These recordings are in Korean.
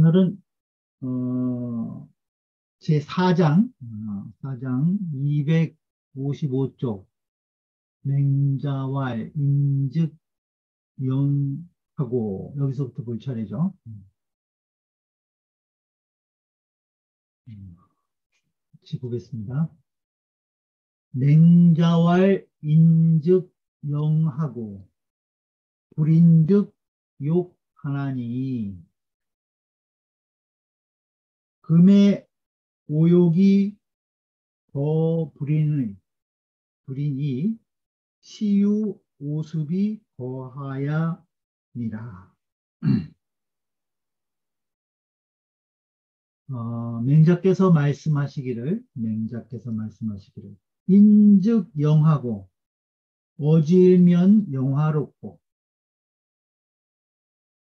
오늘은 제 4장, 4장 255쪽 맹자왈 인즉 영하고 여기서부터 볼 차례죠. 같이 보겠습니다. 맹자왈 인즉 영하고 불인즉 욕하나니 금의 오욕이 더 불인이 시유 오습이 거하야니라. 맹자께서 말씀하시기를 인즉 영하고 어질면 영화롭고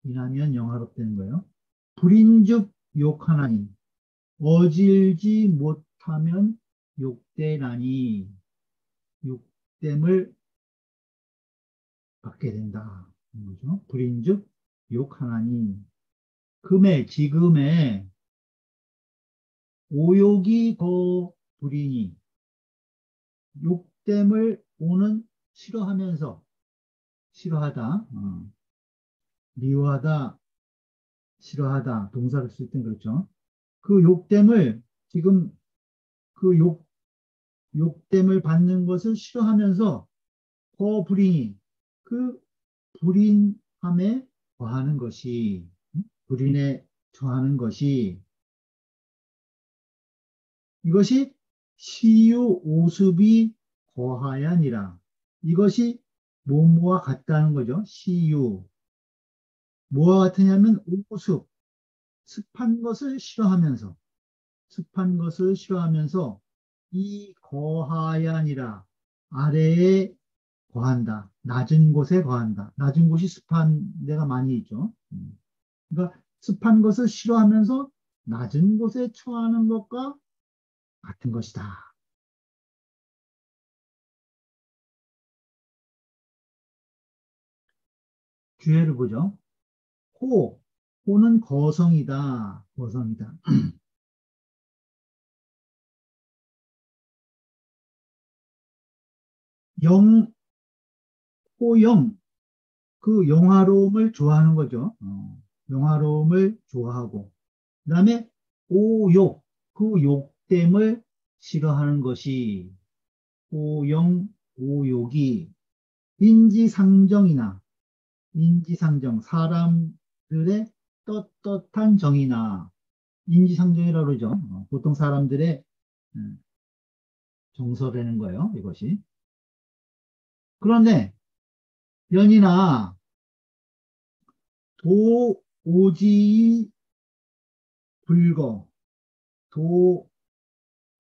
인하면 영화롭다는 거예요. 불인즉 욕하나니 어질지 못하면 욕되나니 욕됨을 받게 된다. 그죠? 불인즉 욕하나니 지금의 오욕이 더 불이니 욕됨을 오는 싫어하다, 미워하다, 싫어하다 동사를 쓸 땐 그렇죠. 그 욕됨을 지금 그 욕됨을 받는 것을 싫어하면서 더 불이니 그 불인함에 거하는 것이 불인에 처하는 것이 이것이 시유 오습이 거하야니라. 이것이 뭐뭐와 같다는 거죠. 시유 뭐와 같으냐면 오습 습한 것을 싫어하면서 이 거하야니라 아래에 거한다. 낮은 곳에 거한다. 낮은 곳이 습한 데가 많이 있죠. 그러니까 습한 것을 싫어하면서 낮은 곳에 처하는 것과 같은 것이다. 주해를 보죠. 호는 거성이다. 호영, 그 영화로움을 좋아하는 거죠. 영화로움을 좋아하고. 그 다음에 오욕, 그 욕됨을 싫어하는 것이 오욕이 인지상정, 사람들의 떳떳한 정의나 인지상정이라고 그러죠. 보통 사람들의 정서라는 거예요, 이것이. 그런데 연이나 도오지이 불거,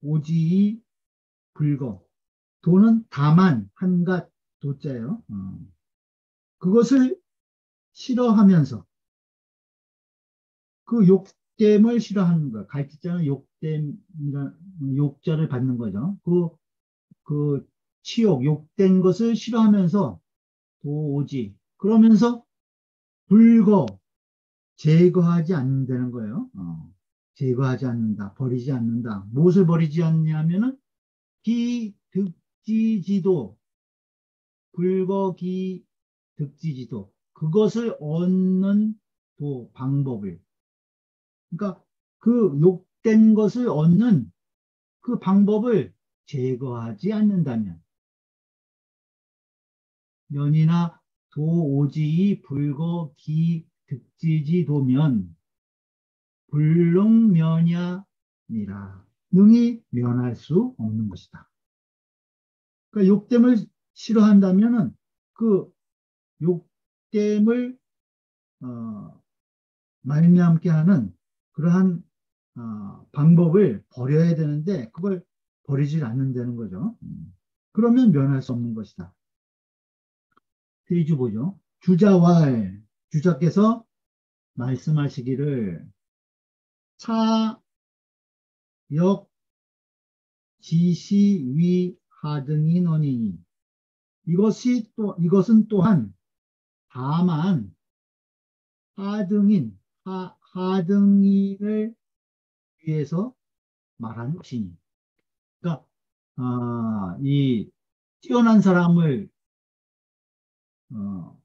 도오지이 불거. 도는 다만, 한갓, 도자예요. 그것을 싫어하면서 그 욕됨을 싫어하는 거예요. 갈지자는 욕자를 받는 거죠. 그 치욕, 욕된 것을 싫어하면서 도오지. 그러면서 불거, 제거하지 않는다는 거예요. 제거하지 않는다, 버리지 않는다. 무엇을 버리지 않냐면은 기득지지도, 불거기득지지도. 그것을 얻는 방법을. 그러니까 그 욕된 것을 얻는 그 방법을 제거하지 않는다면 면이나 도오지이 불거기득지지도면 불능면야니라. 능히 면할 수 없는 것이다. 그러니까 욕됨을 싫어한다면은 그 욕됨을 말미암게 하는 그러한 방법을 버려야 되는데 그걸 버리질 않는다는 거죠. 그러면 면할 수 없는 것이다. 페이지 보죠. 주자께서 말씀하시기를 차역 지시위 하등인언이니 이것은 또한 다만 하등인을 위해서 말하는 것이니. 그러니까 이 뛰어난 사람을 어,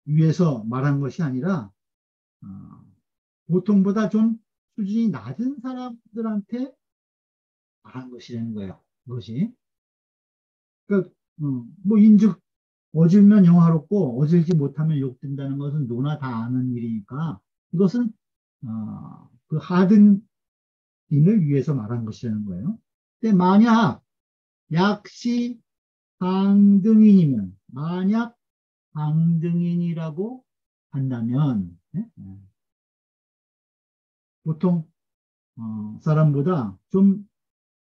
위해서 말한 것이 아니라 어, 보통보다 좀 수준이 낮은 사람들한테 말한 것이라는 거예요. 그것이. 그러니까 뭐 인즉 어질면 영화롭고 어질지 못하면 욕된다는 것은 누구나 다 아는 일이니까 이것은 그 하등인을 위해서 말한 것이라는 거예요. 근데 만약 약시 강등인이면 만약 강등인이라고 한다면 보통 사람보다 좀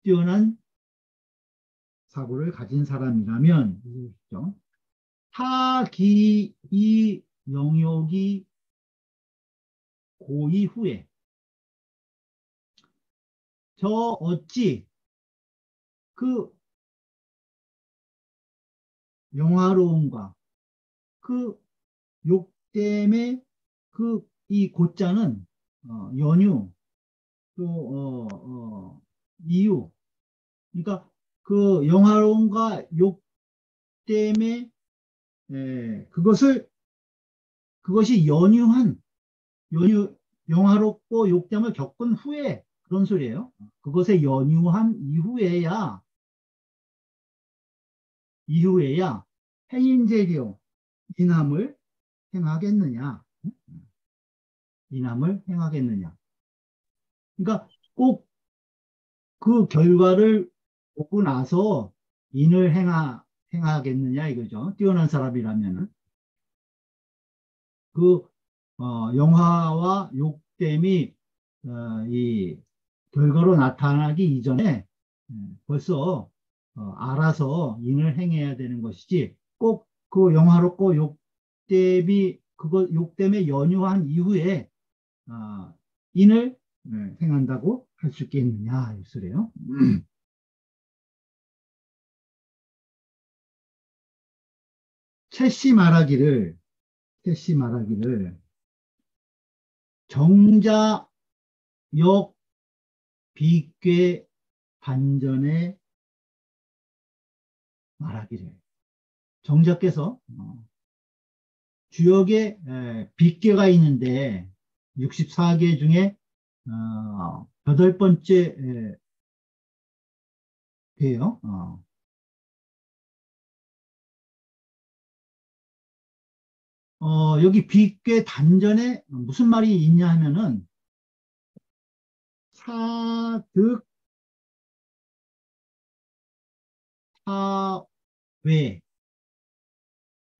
뛰어난 사고를 가진 사람이라면 타기이 영역이 고의 후에 저 어찌 그 영화로움과 그 욕됨의 그 이 고자는 연유 또 이유 그러니까 그 영화로움과 욕됨의 그것이 연유 영화롭고 욕됨을 겪은 후에 그런 소리예요. 그것에 연유한 이후에야 행인재료 인함을 행하겠느냐? 인함을 행하겠느냐? 그러니까 꼭 그 결과를 보고 나서 인을 행하겠느냐 이거죠. 뛰어난 사람이라면은 그 영화와 욕됨이 이 결과로 나타나기 이전에 벌써 알아서 인을 행해야 되는 것이지 꼭 그 영화롭고 욕됨이 그거 욕됨에 연유한 이후에 인을 행한다고 할 수 있겠느냐 이 소리예요. 채씨 말하기를 정자 역 비괴 반전에 말하기를 정자께서 주역에 빗괴가 있는데 64개 중에 8번째 괴요. 여기 빗괴 단전에 무슨 말이 있냐 하면은 사득 사외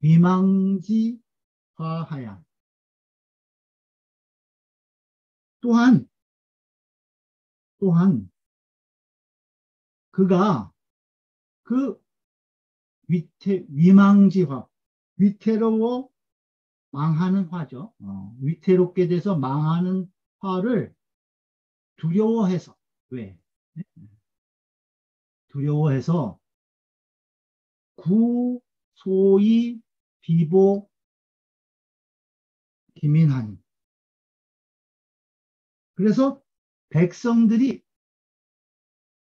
위망지 화하야 또한 그가 그 위망지화 위태로워 망하는 화죠. 위태롭게 돼서 망하는 화를 두려워해서 왜? 두려워해서 구소위 비보 기민하니 그래서 백성들이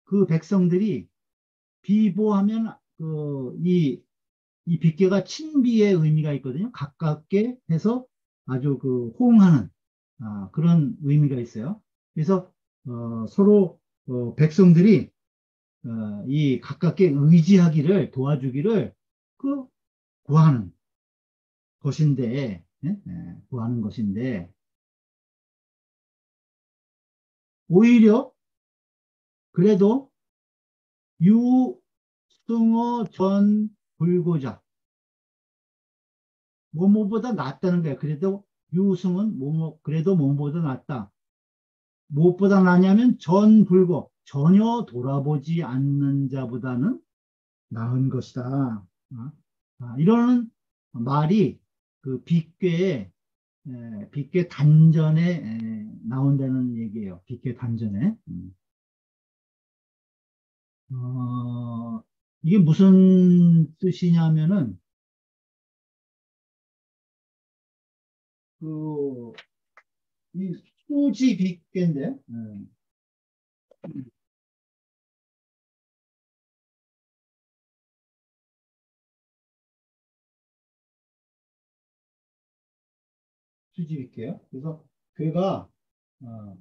그 백성들이 비보하면 이 빗개가 친비의 의미가 있거든요. 가깝게 해서 아주 그 호응하는 그런 의미가 있어요. 그래서 서로 백성들이 이 가깝게 의지하기를 도와주기를 그 구하는 것인데 구하는 것인데 오히려 그래도 유승어 전 불고자 뭐뭐보다 낫다는 거야. 그래도 유승은 뭐뭐 그래도 뭐뭐보다 낫다. 무엇보다 낫냐면 전불고 전혀 돌아보지 않는 자보다는 나은 것이다. 이런 말이 그 빗괴 단전에 나온다는 얘기예요. 빗괴 단전에. 이게 무슨 뜻이냐면은 그 이 수지 빗개인데, 수지 빗개요. 그래서 괴가, 어,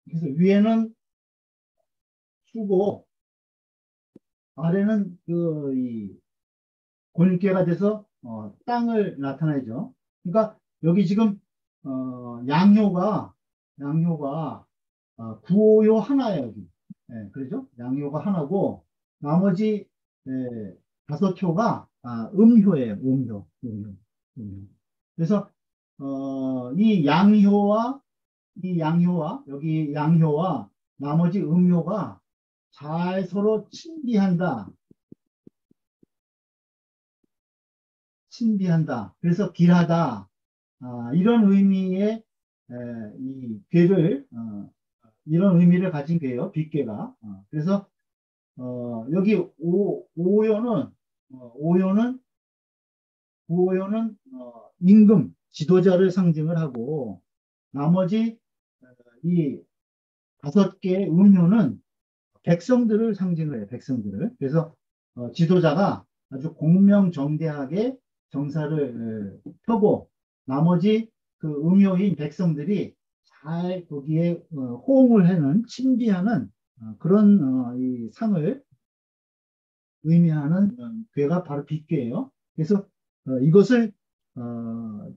그래서 위에는 수고, 아래는 이 골개가 돼서 땅을 나타내죠. 그러니까 여기 지금 양효가 구호요 하나예요. 여기. 예, 그렇죠? 양효가 하나고 나머지 예, 다섯 효가 음효예요. 음효. 그래서 이 양효와 여기 양효와 나머지 음효가 잘 서로 친비한다. 그래서 길하다. 이런 의미의 이 괴를 이런 의미를 가진 괴예요. 빗괴가. 그래서 여기 오요는 오요는 구오요는 임금 지도자를 상징을 하고 나머지 이 다섯 개의 음효는 백성들을 상징을 해요. 백성들을. 그래서 지도자가 아주 공명정대하게 정사를 펴고 나머지 그 음요인 백성들이 잘 거기에 호응을 하는 친비하는 그런 이 상을 의미하는 괴가 바로 빗괴예요. 그래서 이것을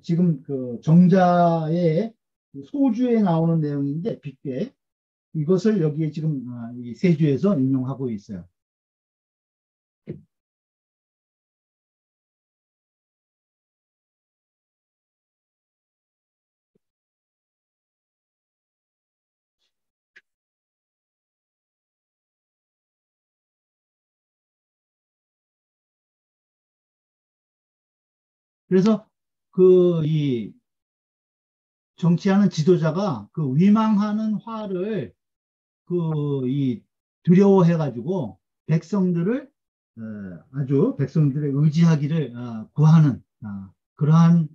지금 그 정자의 소주에 나오는 내용인데 빗괴 이것을 여기에 지금 이 세주에서 인용하고 있어요. 그래서 이 정치하는 지도자가 그 위망하는 화를 이 두려워해가지고 백성들을 아주 백성들의 의지하기를 구하는 그러한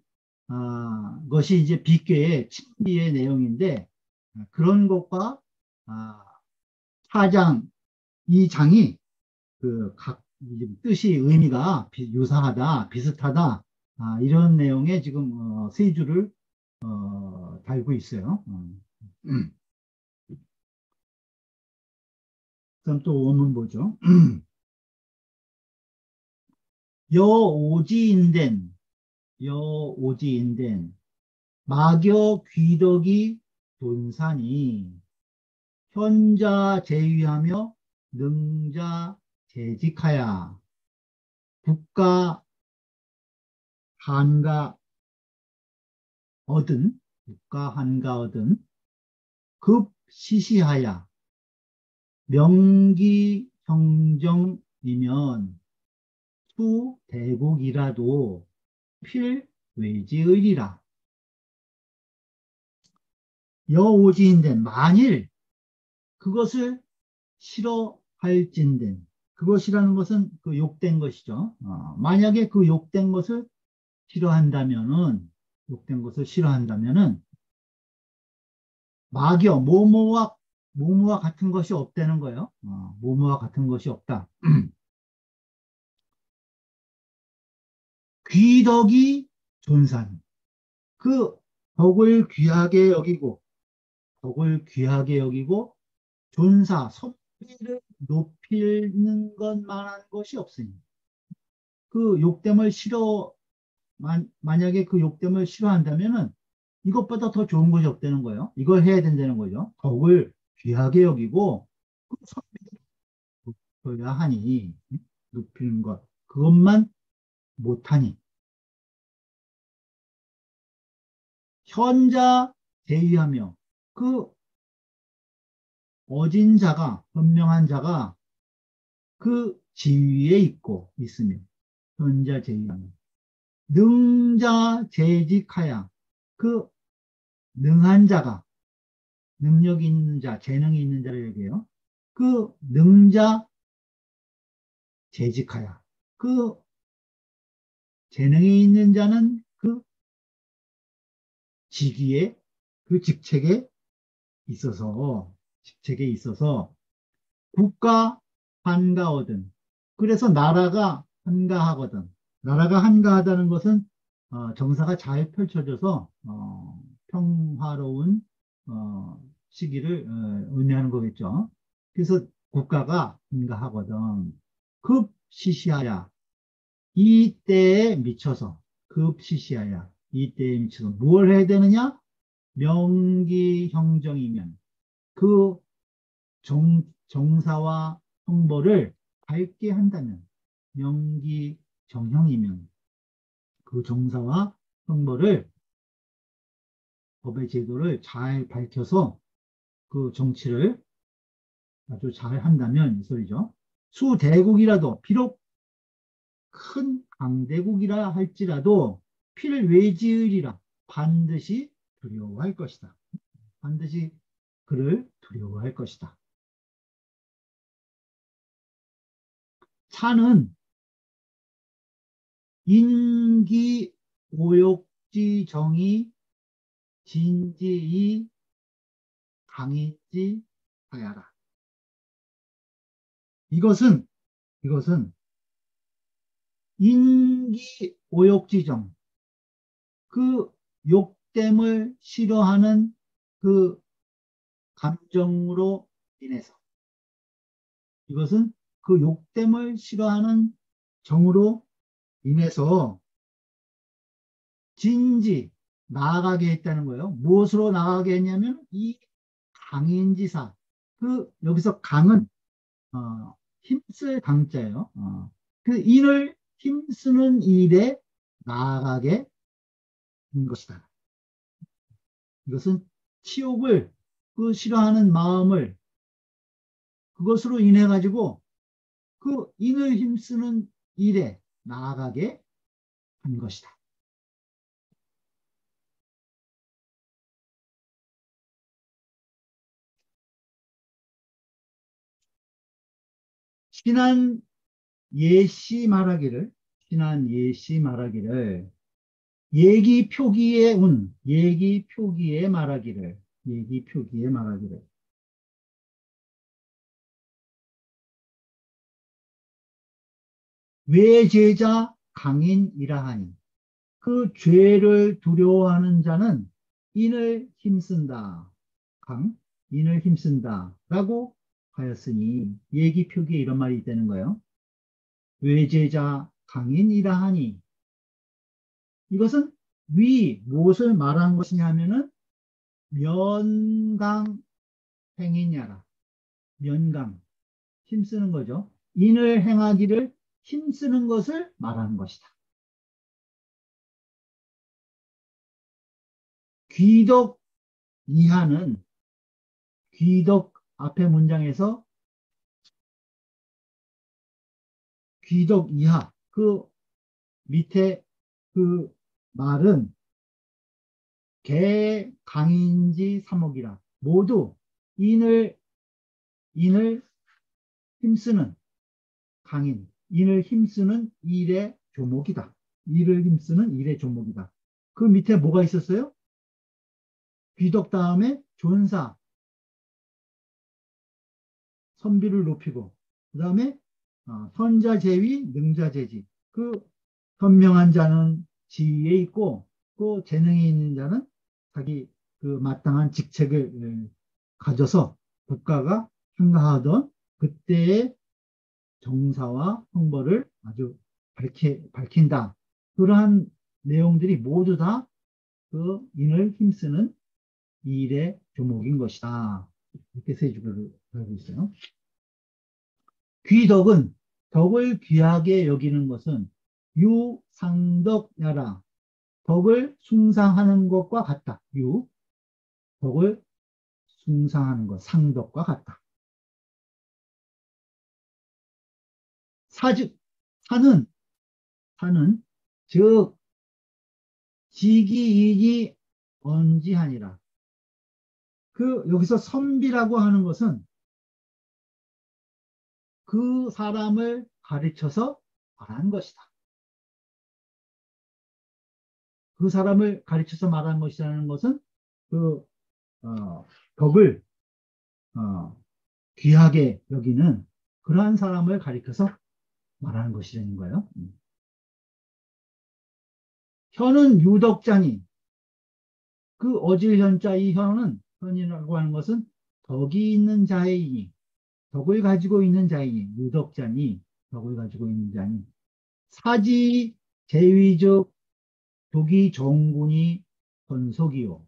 것이 이제 빗괴의 친비의 내용인데 그런 것과 사장 이 장이 그 각 뜻이 의미가 유사하다 비슷하다 이런 내용의 지금 세 줄을 달고 있어요. 그럼 또 원문 보죠. 여오지인된 여오지인된 마교 귀덕이 돈산이 현자 제위하며 능자 재직하야 국가 한가 얻은 급시시하야 명기 형정이면 수 대국이라도 필외지의리라. 여오지인된 만일 그것을 싫어할진된 그것이라는 것은 그 욕된 것이죠. 만약에 그 욕된 것을 싫어한다면은 막여 모모와 같은 것이 없다는 거예요. 모모와 같은 것이 없다. 귀덕이 존산 그 덕을 귀하게 여기고 존사 선비를 높이는 것만한 것이 없으니 그 욕됨을 만약에 그 욕됨을 싫어한다면은 이것보다 더 좋은 것이 없다는 거예요. 이걸 해야 된다는 거죠. 덕을 귀하게 여기고 그 선비를 높여야 하니 높이는 것 그것만 못하니 현자 제의하며 그 어진 자가 현명한 자가 그 지위에 있으며 현자 제의하며 능자 재직하야 그 능한 자가 능력이 있는 자 재능이 있는 자를 얘기해요. 그 능자 재직하야 그 재능이 있는 자는 그 직위에 그 직책에 있어서 국가 한가하거든. 그래서 나라가 한가하거든. 나라가 한가하다는 것은 정사가 잘 펼쳐져서 평화로운 시기를 의미하는 거겠죠. 그래서 국가가 한가하거든. 급시시하야. 이때에 미쳐서 급시시하야. 이때에 미쳐서 뭘 해야 되느냐? 명기형정이면 그 정사와 형벌을 밝게 한다면, 명기정형이면 그 정사와 형벌을, 법의 제도를 잘 밝혀서 그 정치를 아주 잘 한다면 이 소리죠. 수대국이라도, 비록 큰 강대국이라 할지라도 필외지으리라, 반드시 두려워할 것이다. 반드시 그를 두려워할 것이다. 차는 인기 오욕지 정이 진지이 강인지 하야라. 이것은 인기 오욕지정, 그 욕됨을 싫어하는 그 감정으로 인해서, 이것은 그 욕됨을 싫어하는 정으로 인해서 진지, 나아가게 했다는 거예요. 무엇으로 나아가게 했냐면 이 강인지사, 그 여기서 강은 힘쓸 강자예요. 그 인을 힘쓰는 일에 나아가게 한 것이다. 이것은 치욕을, 그 싫어하는 마음을, 그것으로 인해 가지고 그 인을 힘쓰는 일에 나아가게 한 것이다. 신한 예시 말하기를, 신한 예시 말하기를, 얘기 표기의 운, 얘기 표기에 말하기를, 얘기 표기에 말하기를, 외제자 강인이라 하니, 그 죄를 두려워하는 자는 인을 힘쓴다. 인을 힘쓴다. 라고 하였으니, 얘기 표기에 이런 말이 있다는 거예요. 외제자 강인이라 하니, 이것은 무엇을 말하는 것이냐 하면은, 면강 행이냐라. 면강, 힘쓰는 거죠. 인을 행하기를 힘쓰는 것을 말하는 것이다. 귀덕 이하는, 귀덕 앞에 문장에서 귀덕 이하, 그 밑에 그 말은 개 강인지 삼옥이라, 모두 인을 힘쓰는 인을 힘쓰는 일의 조목이다. 일을 힘쓰는 일의 조목이다. 그 밑에 뭐가 있었어요? 귀덕 다음에 존사, 선비를 높이고, 그 다음에 선자제위, 능자제지. 그 현명한 자는 지위에 있고, 그 재능이 있는 자는 자기 그 마땅한 직책을 가져서 국가가 한가하던 그때의 정사와 형벌을 아주 밝힌다. 그러한 내용들이 모두 다 그 인을 힘쓰는 이 일의 조목인 것이다. 이렇게 세 줄을 알고 있어요. 귀덕은, 덕을 귀하게 여기는 것은 유상덕야라, 덕을 숭상하는 것과 같다. 덕을 숭상하는 것, 상덕과 같다. 사즉, 사는, 즉 지기인이 언지하니라. 그 여기서 선비라고 하는 것은 그 사람을 가르쳐서 말한 것이다. 그 사람을 가르쳐서 말하는 것이라는 것은 그 덕을 귀하게 여기는 그러한 사람을 가리켜서 말하는 것이라는 거예요. 현은 유덕자니 그 어질현자 이 현은 현이라고 하는 것은 덕이 있는 자이니 덕을 가지고 있는 자이니 유덕자니 덕을 가지고 있는 자니 사지 제위적 독이 정군이 권속이요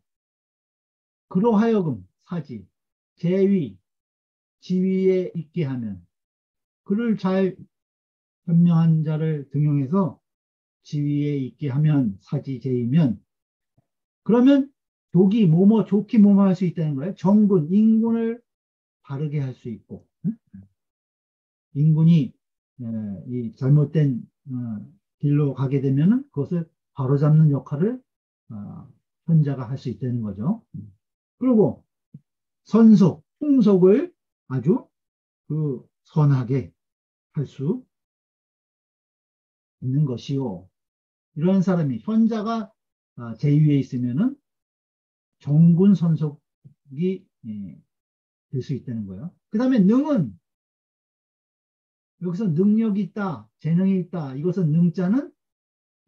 그로하여금 사지 제위 지위에 있게 하면 그를 잘 현명한 자를 등용해서 지위에 있게 하면 사지제이면 그러면 독이 뭐뭐 좋게 뭐뭐 할 수 있다는 거예요. 정군 인군을 바르게 할 수 있고 인군이 이 잘못된 길로 가게 되면은 그것을 바로잡는 역할을 현자가 할 수 있다는 거죠. 그리고 선속, 풍속을 아주 그 선하게 할 수 있는 것이요. 이런 사람이 현자가 제2에 있으면은 정군 선속이 될 수 있다는 거예요. 그 다음에 능은 여기서 능력이 있다, 재능이 있다. 이것은 능자는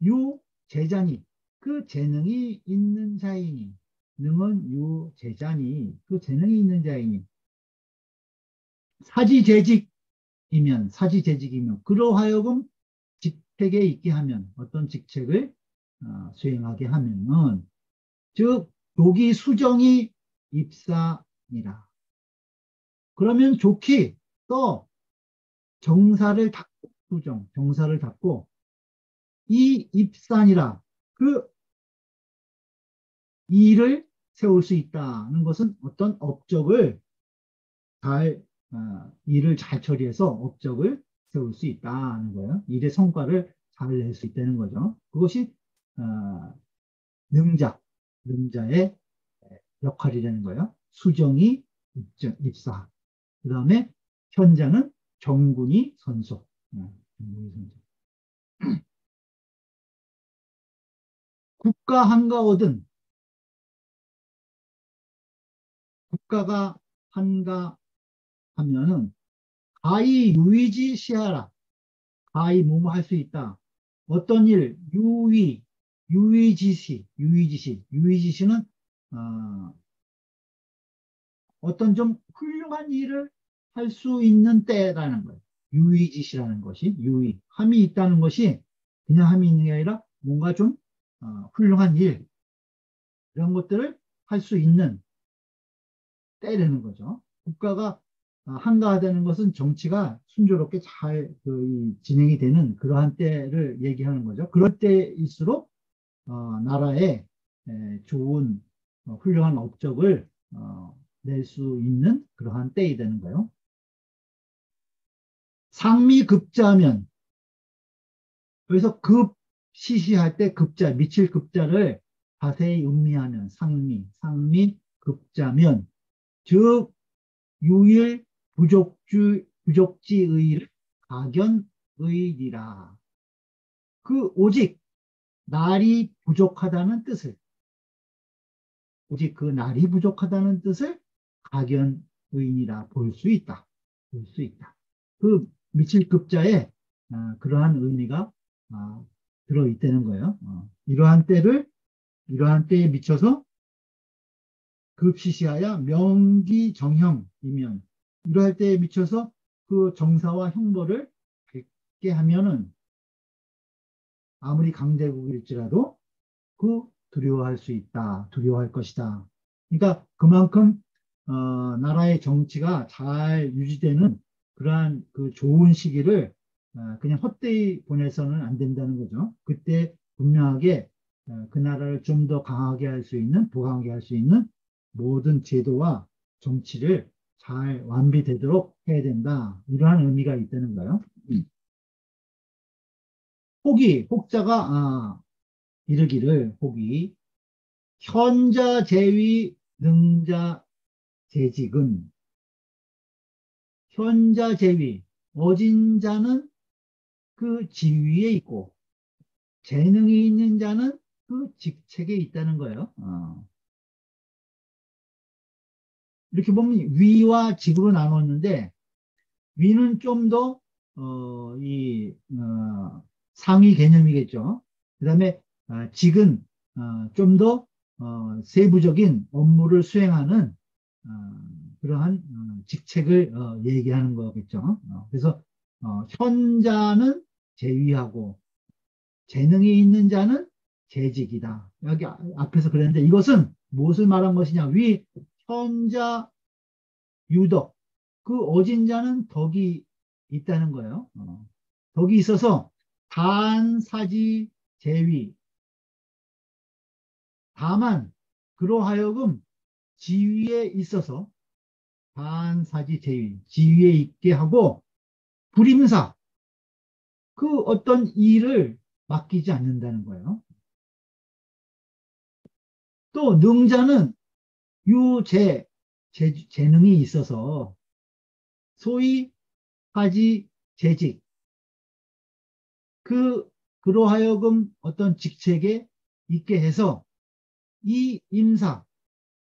유재자니 그 재능이 있는 자이니 능은 유재자니 그 재능이 있는 자이니 사지재직이면 그로하여금 직책에 있게 하면 어떤 직책을 수행하게 하면은 즉 조기 수정이 입사니라. 그러면 좋기 또 정사를 닦고 정사를 닦고 이 입산이라 그 일을 세울 수 있다는 것은 어떤 업적을 잘 일을 잘 처리해서 업적을 세울 수 있다는 거예요. 일의 성과를 잘 낼 수 있다는 거죠. 그것이 능자의 역할이라는 거예요. 수정이 입사. 그 다음에 현자는 정군이 선속. 국가 한가하든 국가가 한가하면은 가히 유의지 시하라. 가히 뭐뭐 할 수 있다. 어떤 일 유의지시는 어떤 좀 훌륭한 일을 할 수 있는 때라는 거예요. 유의지시라는 것이 함이 있다는 것이 그냥 함이 있는 게 아니라 뭔가 좀 훌륭한 일 이런 것들을 할 수 있는 때라는 거죠. 국가가 한가하다는 것은 정치가 순조롭게 잘 진행이 되는 그러한 때를 얘기하는 거죠. 그럴 때일수록 나라에 좋은 훌륭한 업적을 낼 수 있는 그러한 때이 되는 거예요. 상미급자면 여기서 시시할 때 급자, 미칠 급자를 자세히 음미하면 상미급자면 즉 유일 부족지의를 가견의리라. 그 오직 날이 부족하다는 뜻을 오직 그 날이 부족하다는 뜻을 가견의인이라 볼 수 있다. 볼 수 있다. 그 미칠 급자에 그러한 의미가 들어있다는 거예요. 이러한 때에 미쳐서 급시시하야 명기정형이면 이러할 때에 미쳐서 그 정사와 형벌을 뵙게 하면은 아무리 강대국일지라도 그 두려워할 수 있다. 두려워할 것이다. 그러니까 그만큼 나라의 정치가 잘 유지되는 그러한 그 좋은 시기를 그냥 헛되이 보내서는 안 된다는 거죠. 그때 분명하게 그 나라를 좀 더 강하게 할 수 있는, 부강하게 할 수 있는 모든 제도와 정치를 잘 완비되도록 해야 된다. 이러한 의미가 있다는 거예요. 혹자가 이르기를 현자 제위 능자 재직은 현자 제위 어진 자는 그 지위에 있고 재능이 있는 자는 그 직책에 있다는 거예요. 이렇게 보면 위와 직으로 나눴는데 위는 좀 더, 상위 개념이겠죠. 그 다음에, 직은, 좀 더, 세부적인 업무를 수행하는, 어, 그러한, 직책을, 얘기하는 거겠죠. 그래서, 현자는 재위하고, 재능이 있는 자는 재직이다. 여기 앞에서 그랬는데 이것은 무엇을 말한 것이냐? 현자, 유덕. 그 어진 자는 덕이 있다는 거예요. 덕이 있어서 단사지 제위. 다만 그로하여금 지위에 있어서 단사지 제위. 지위에 있게 하고 불임사. 그 어떤 일을 맡기지 않는다는 거예요. 또 능자는 재능이 있어서 소위 하지 재직. 그로하여금 어떤 직책에 있게 해서 이 임사,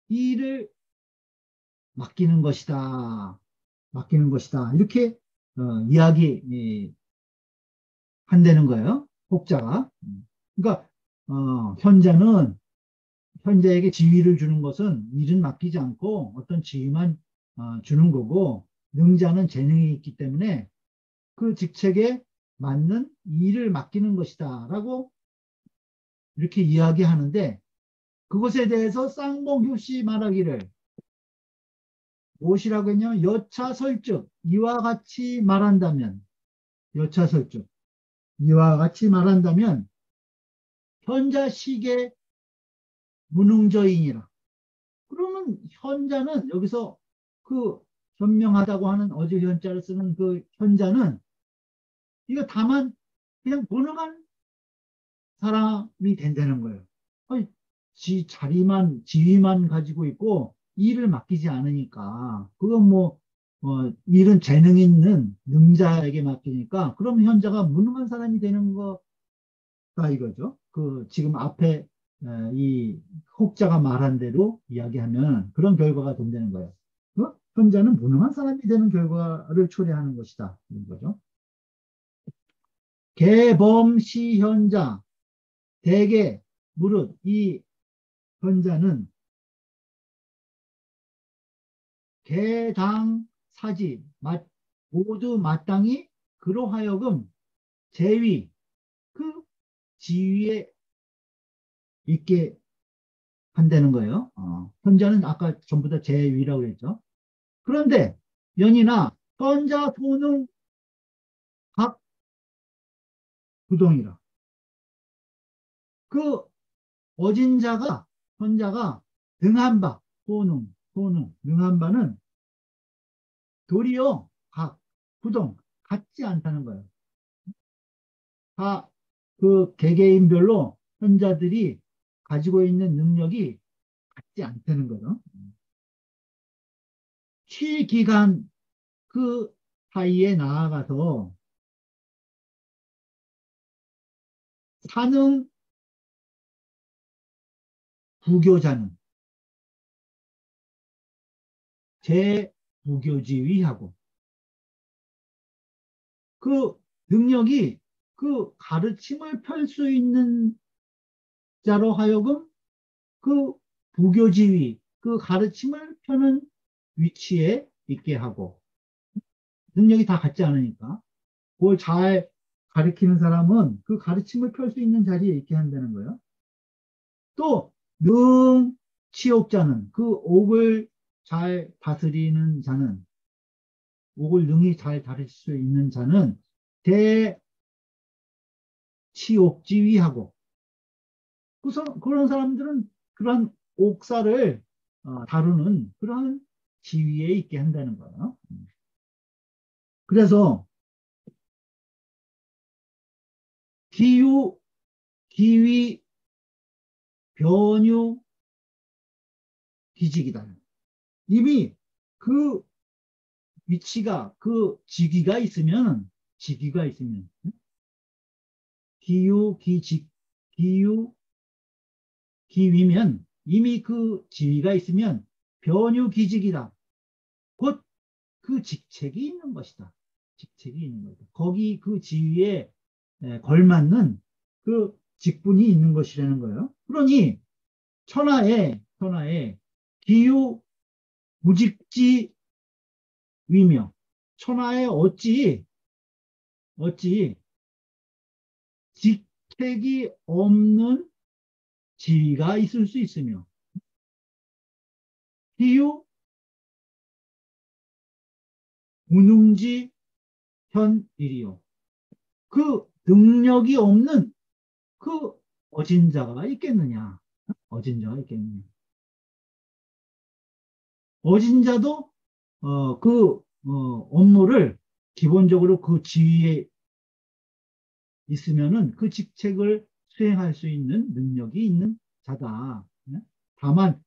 일을 맡기는 것이다. 맡기는 것이다. 이렇게 이야기 한다는 거예요. 혹자가. 그러니까 현자에게 지위를 주는 것은 일은 맡기지 않고 어떤 지위만 주는 거고 능자는 재능이 있기 때문에 그 직책에 맞는 일을 맡기는 것이다. 라고 이렇게 이야기하는데 그것에 대해서 쌍봉효시 말하기를 무엇이라고 했냐면 여차설적 이와 같이 말한다면 여차설적 이와 같이 말한다면 현자식의 무능저인이라. 그러면 현자는 여기서 그 현명하다고 하는 어제 현자를 쓰는 그 현자는 이거 다만 그냥 무능한 사람이 된다는 거예요. 아니, 지위만 가지고 있고 일을 맡기지 않으니까 그건 일은 재능 있는 능자에게 맡기니까 그럼 현자가 무능한 사람이 되는 거다 이거죠. 그 지금 앞에 이 혹자가 말한 대로 이야기하면 그런 결과가 된다는 거예요. 현자는 무능한 사람이 되는 결과를 초래하는 것이다 이런 거죠. 개범시현자 대개 무릇 이 현자는 개당 사지 모두 마땅히 그로하여금 재위 그 지위에 있게 한다는 거예요. 현자는 아까 전부 다 재위라고 했죠. 그런데 연이나 현자 소능 각 부동이라 그 어진 자가 현자가 등한 바 소능 등한 바는 도리어 각 부동 같지 않다는 거예요. 다 그 개개인별로 현자들이 가지고 있는 능력이 같지 않다는 거죠. 시기간 그 사이에 나아가서 사능 부교자는 재부교지위하고 그 능력이 그 가르침을 펼 수 있는 자로 하여금 그 부교지위 그 가르침을 펴는 위치에 있게 하고 능력이 다 같지 않으니까 그걸 잘 가르치는 사람은 그 가르침을 펼 수 있는 자리에 있게 한다는 거예요. 또 능치옥자는 그 옥을 잘 다스리는 자는 옥을 능히 잘 다룰 수 있는 자는 대치옥지위하고 그런 사람들은 그런 옥사를 다루는 그런 지위에 있게 한다는 거예요. 그래서 기유, 기위, 변유, 기직이다. 이미 그 위치가 그 직위가 있으면 기유, 기직, 기유, 기위면 이미 그 지위가 있으면 변유기직이다. 곧 그 직책이 있는 것이다. 직책이 있는 것이다. 거기 그 지위에 걸맞는 그 직분이 있는 것이라는 거예요. 그러니 천하에 기유 무직지 위명. 천하에 어찌 직책이 없는 지위가 있을 수 있으며, 기유 무능지 현일이요. 그 능력이 없는 그 어진자가 있겠느냐? 어진자가 있겠느냐? 어진자도 업무를 기본적으로 그 지위에 있으면은 그 직책을 수행할 수 있는 능력이 있는 자다. 네? 다만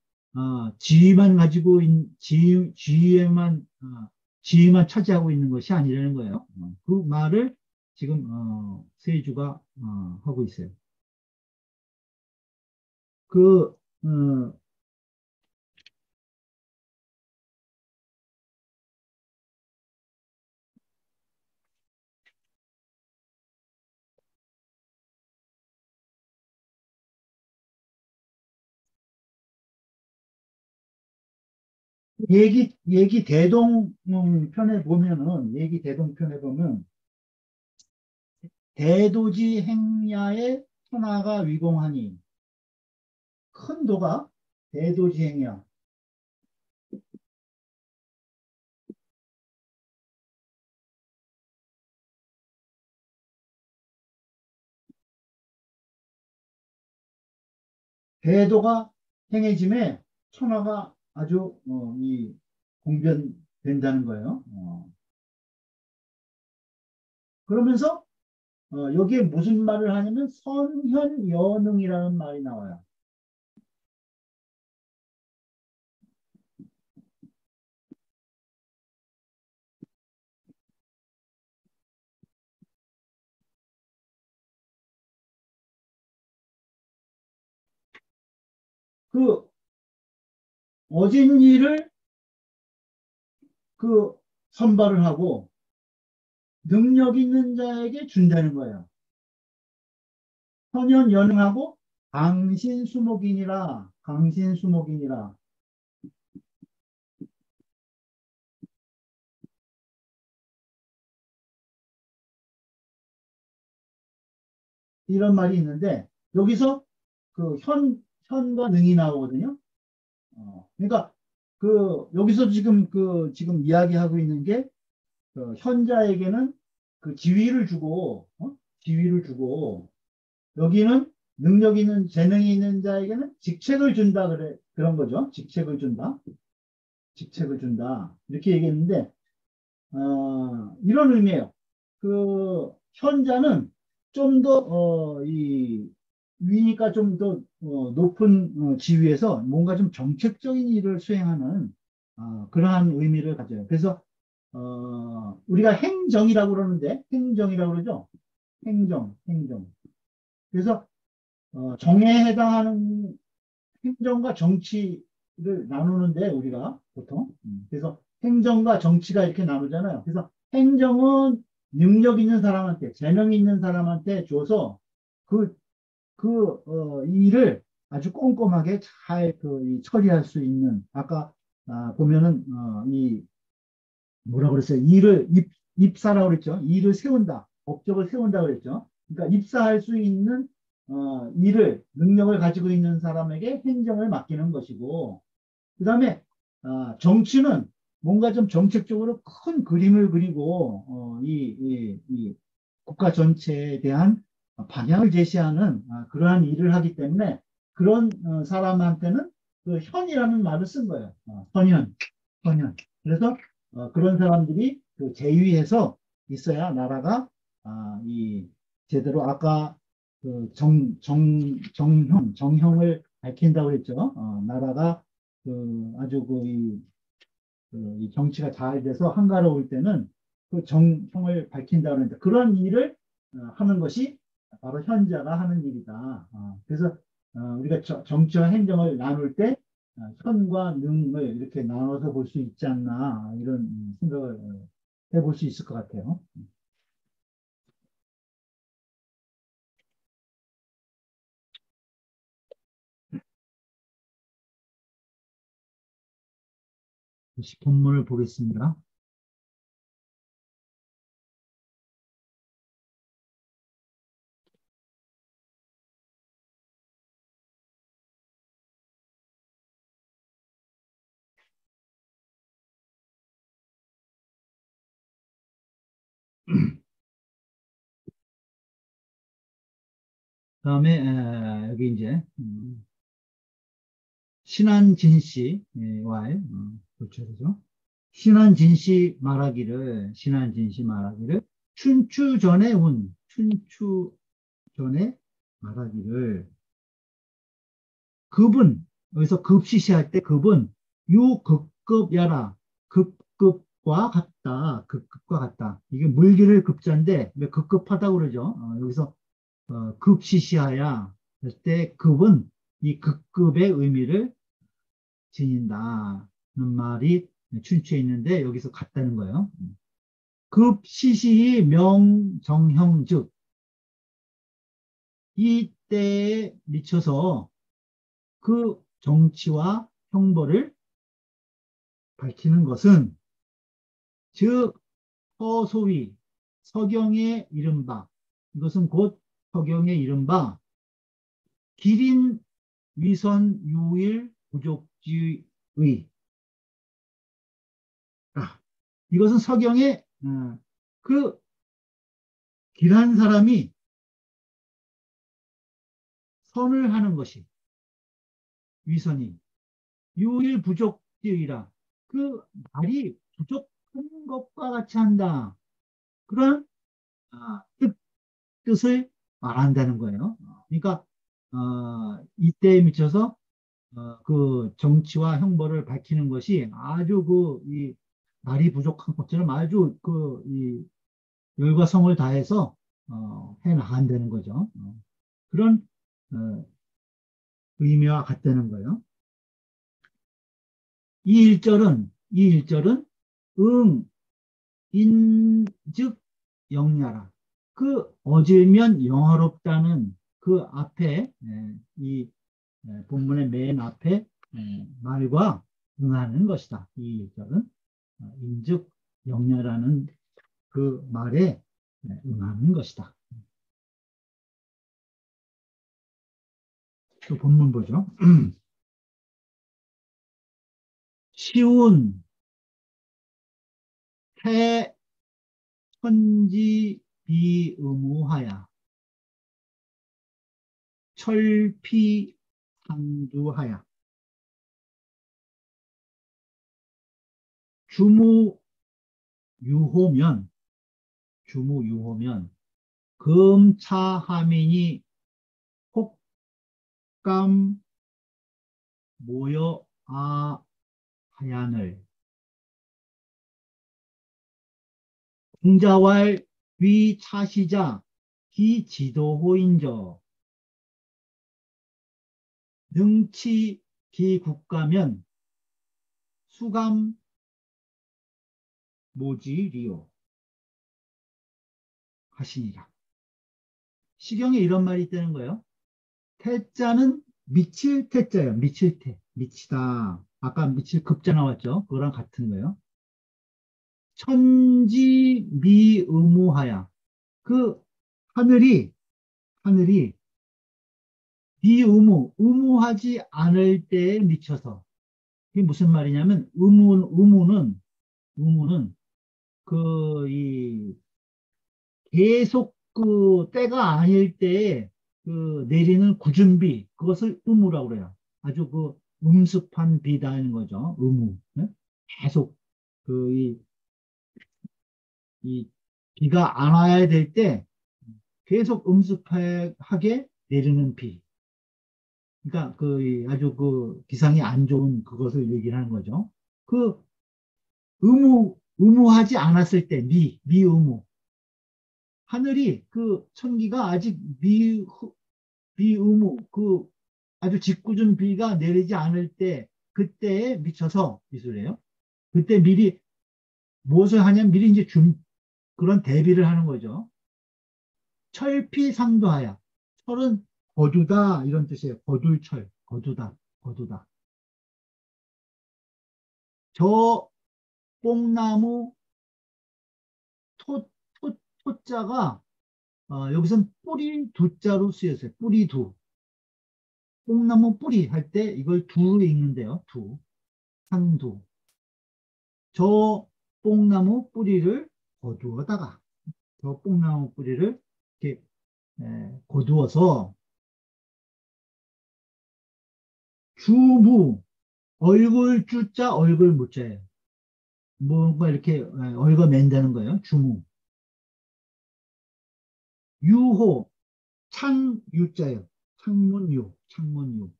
지위만 가지고 지위만 차지하고 있는 것이 아니라는 거예요. 그 말을 지금 세주가 하고 있어요. 그 얘기 대동 편에 보면은 얘기 대동 편에 보면 대도지 행야의 천하가 위공하니 큰 도가 대도지 행야 대도가 행해짐에 천하가 아주 이 공변된다는 거예요. 그러면서 여기에 무슨 말을 하냐면 선현여능이라는 말이 나와요. 그 어진 일을 그 선발을 하고 능력 있는 자에게 준다는 거예요. 선현여능하고 강신수목이니라 이런 말이 있는데 여기서 그 현과 능이 나오거든요. 그러니까 여기서 지금 이야기하고 있는 게 현자에게는 그 지위를 주고 여기는 능력 있는 재능이 있는 자에게는 직책을 준다 그런 거죠. 직책을 준다 이렇게 얘기했는데 이런 의미예요. 그 현자는 좀 더 이 위니까 좀 더 높은 지위에서 뭔가 좀 정책적인 일을 수행하는 그러한 의미를 가져요. 그래서 우리가 행정이라고 그러죠. 행정. 그래서 정에 해당하는 행정과 정치를 나누는데 우리가 보통 그래서 행정과 정치가 이렇게 나누잖아요. 그래서 행정은 능력 있는 사람한테 재능 있는 사람한테 줘서 그 일을 아주 꼼꼼하게 잘 처리할 수 있는 아까 보면은 이 뭐라고 그랬어요? 입사라고 그랬죠. 일을 세운다. 업적을 세운다 그랬죠. 그러니까 입사할 수 있는 능력을 가지고 있는 사람에게 행정을 맡기는 것이고, 그 다음에 정치는 뭔가 좀 정책적으로 큰 그림을 그리고 이 국가 전체에 대한 방향을 제시하는 그러한 일을 하기 때문에 그런 사람한테는 그 현이라는 말을 쓴 거예요. 선현. 그래서 그런 사람들이 그 제위해서 있어야 나라가 이 제대로 아까 그 정형을 밝힌다고 했죠. 나라가 아주 이 정치가 잘 돼서 한가로울 때는 그 정형을 밝힌다고 하는데 그런 일을 하는 것이 바로 현자가 하는 일이다. 그래서 우리가 정치와 행정을 나눌 때 선과 능을 이렇게 나눠서 볼 수 있지 않나 이런 생각을 해볼 수 있을 것 같아요. 10본문을 보겠습니다. 다음에 여기 이제 신한진 씨와의 교체죠. 신한진 씨 말하기를 춘추 전에 춘추 전에 말하기를 급은 여기서 급시시할 때 급은 유급급야라 급급과 같다. 급급과 같다. 이게 물기를 급자인데 왜 급급하다고 그러죠? 여기서 급시시하야 할 때 급은 이 급급의 의미를 지닌다는 말이 춘추에 있는데 여기서 같다는 거예요. 급시시 명정형즉 이때에 미쳐서 그 정치와 형벌을 밝히는 것은 즉 서소위 서경의 이른바 이것은 곧 서경의 이른바 기린 위선 유일 부족지의 이것은 서경의 그 길한 사람이 선을 하는 것이 위선이 유일 부족지의라 그 말이 부족한 것과 같이 한다. 그런 뜻을 말한다는 거예요. 그러니까 이때에 미쳐서 그 정치와 형벌을 밝히는 것이 아주 이 말이 부족한 것처럼 아주 이 열과 성을 다해서 해 나간다는 거죠. 그런 의미와 같다는 거예요. 이 일절은 응, 인즉 영야라. 그 어질면 영화롭다는 그 앞에 이 본문의 맨 앞에 말과 응하는 것이다. 이 일절은 인즉 영야라는 그 말에 응하는 것이다. 또 본문 보죠. 시운 해 천지 비의무하야 철피 상주하야 주무 유호면 금차하민이 혹감 모여 하얀을 공자왈 위차시자 기지도호인저 능치 기국가면 수감 모지리요 하시니라. 시경에 이런 말이 있다는 거예요. 태자는 미칠 태자예요. 미칠 태. 미치다. 아까 미칠 급자 나왔죠. 그거랑 같은 거예요. 천지미의무하야. 그 하늘이 의무하지 않을 때에 미쳐서. 이게 무슨 말이냐면 의무는 이 계속 때가 아닐 때에 내리는 굳은 비, 그것을 의무라고 그래요. 아주 음습한 비다는 거죠. 의무. 네? 계속 이 비가 안 와야 될 때 계속 음습하게 내리는 비. 그러니까 아주 기상이 안 좋은 그것을 얘기를 하는 거죠. 그 의무하지 않았을 때 미의무. 하늘이 천기가 아직 미의무 아주 짓궂은 비가 내리지 않을 때 그때에 미쳐서 미술이에요. 그때 미리 무엇을 하냐면 미리 이제 그런 대비를 하는 거죠. 철피상도하야. 철은 거두다 이런 뜻이에요. 거둘철, 거두다, 거두다. 저 뽕나무 토, 토자가 여기선 뿌리 두자로 쓰였어요. 뿌리 두. 뽕나무 뿌리 할 때 이걸 두로 읽는데요. 두, 상두. 저 뽕나무 뿌리를 거두어다가 저 뽕나무 뿌리를 이렇게 거두어서 주무 얼굴 주자 얼굴 무자예요. 뭔가 이렇게 얽어 맨다는 거예요. 주무. 유호 창유자예요. 창문유, 창문유,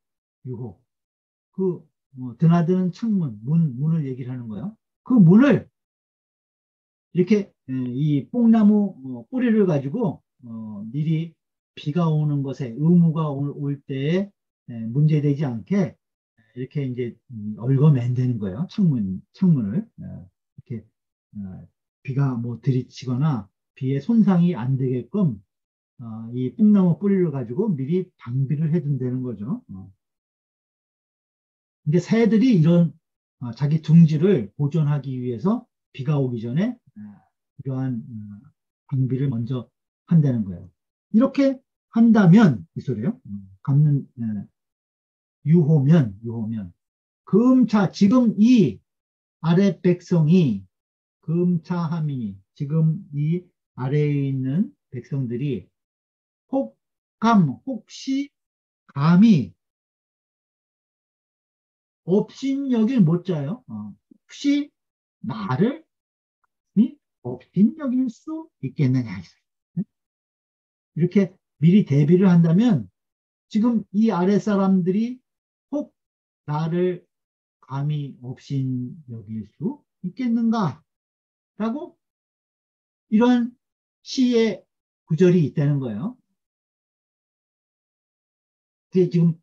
유호. 드나드는 창문, 문을 얘기를 하는 거예요. 그 문을 이렇게 이 뽕나무 뿌리를 가지고 미리 비가 오는 것에 의무가 올 때에 문제되지 않게 이렇게 이제 얽어 맨대는 거예요. 창문을 이렇게 비가 뭐 들이치거나 비에 손상이 안 되게끔 이 뽕나무 뿌리를 가지고 미리 방비를 해둔다는 거죠. 근데 새들이 이런 자기 둥지를 보존하기 위해서 비가 오기 전에 이러한 방비를 먼저 한다는 거예요. 이렇게 한다면 이 소리요. 갚는 유호면 금차 지금 이 아래 백성이 금차하미니 지금 이 아래에 있는 백성들이 혹시 감히 업신여길 못 자요. 혹시 나를 업신여길 수 있겠느냐. 이렇게 미리 대비를 한다면 지금 이 아래 사람들이 혹 나를 감히 업신여길 수 있겠는가? 라고 이런 시의 구절이 있다는 거예요. 그게 지금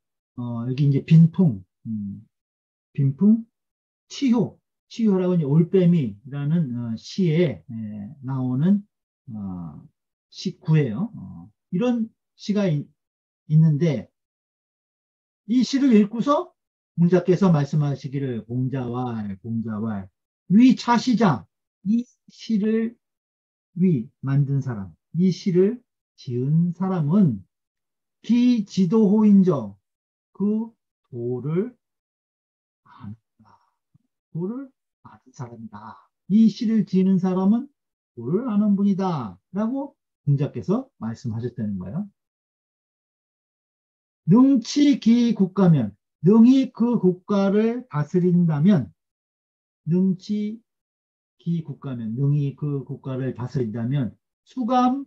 여기 이제 빈풍, 치효라고 이제 올빼미라는 시에 나오는 시구예요. 이런 시가 있는데 이 시를 읽고서 문자께서 말씀하시기를 공자왈 위차시자 이 시를 만든 사람 이 시를 지은 사람은 기지도호인저 그 도를 아는 도를 아는 사람이다. 이 시를 지는 사람은 도를 아는 분이다. 라고 공자께서 말씀하셨다는 거예요. 능치기 국가면 능히 그 국가를 다스린다면 능치기 국가면 능히 그 국가를 다스린다면 수감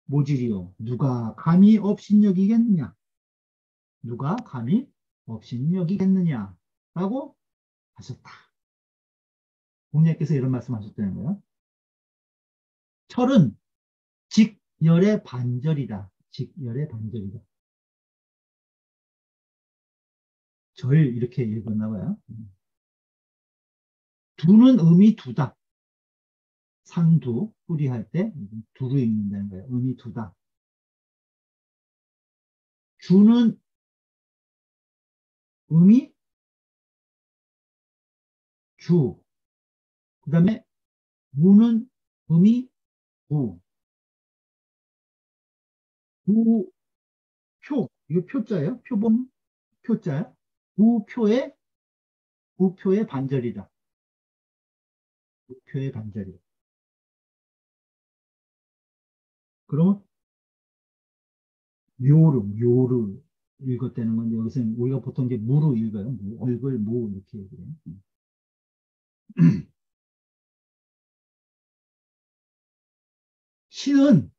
모질이요. 누가 감히 업신여기겠느냐? 누가 감히 업신여기겠느냐? 라고 하셨다. 공자께서 이런 말씀하셨다는 거예요. 철은 직열의 반절이다. 직열의 반절이다. 절 이렇게 읽었나 봐요. 두는 음이 두다. 상두, 뿌리할 때 두로 읽는다는 거예요. 음이 두다. 주는 음이 주. 그 다음에 무는 음이 우. 우표. 이거 표자예요. 표본 표자야. 우표의 우표의 반절이다. 우표의 반절이다. 그러면 묘르 읽었다는 건데 여기서 우리가 보통 이제 무로 읽어요. 얼굴 무 이렇게 얘기해요. 시는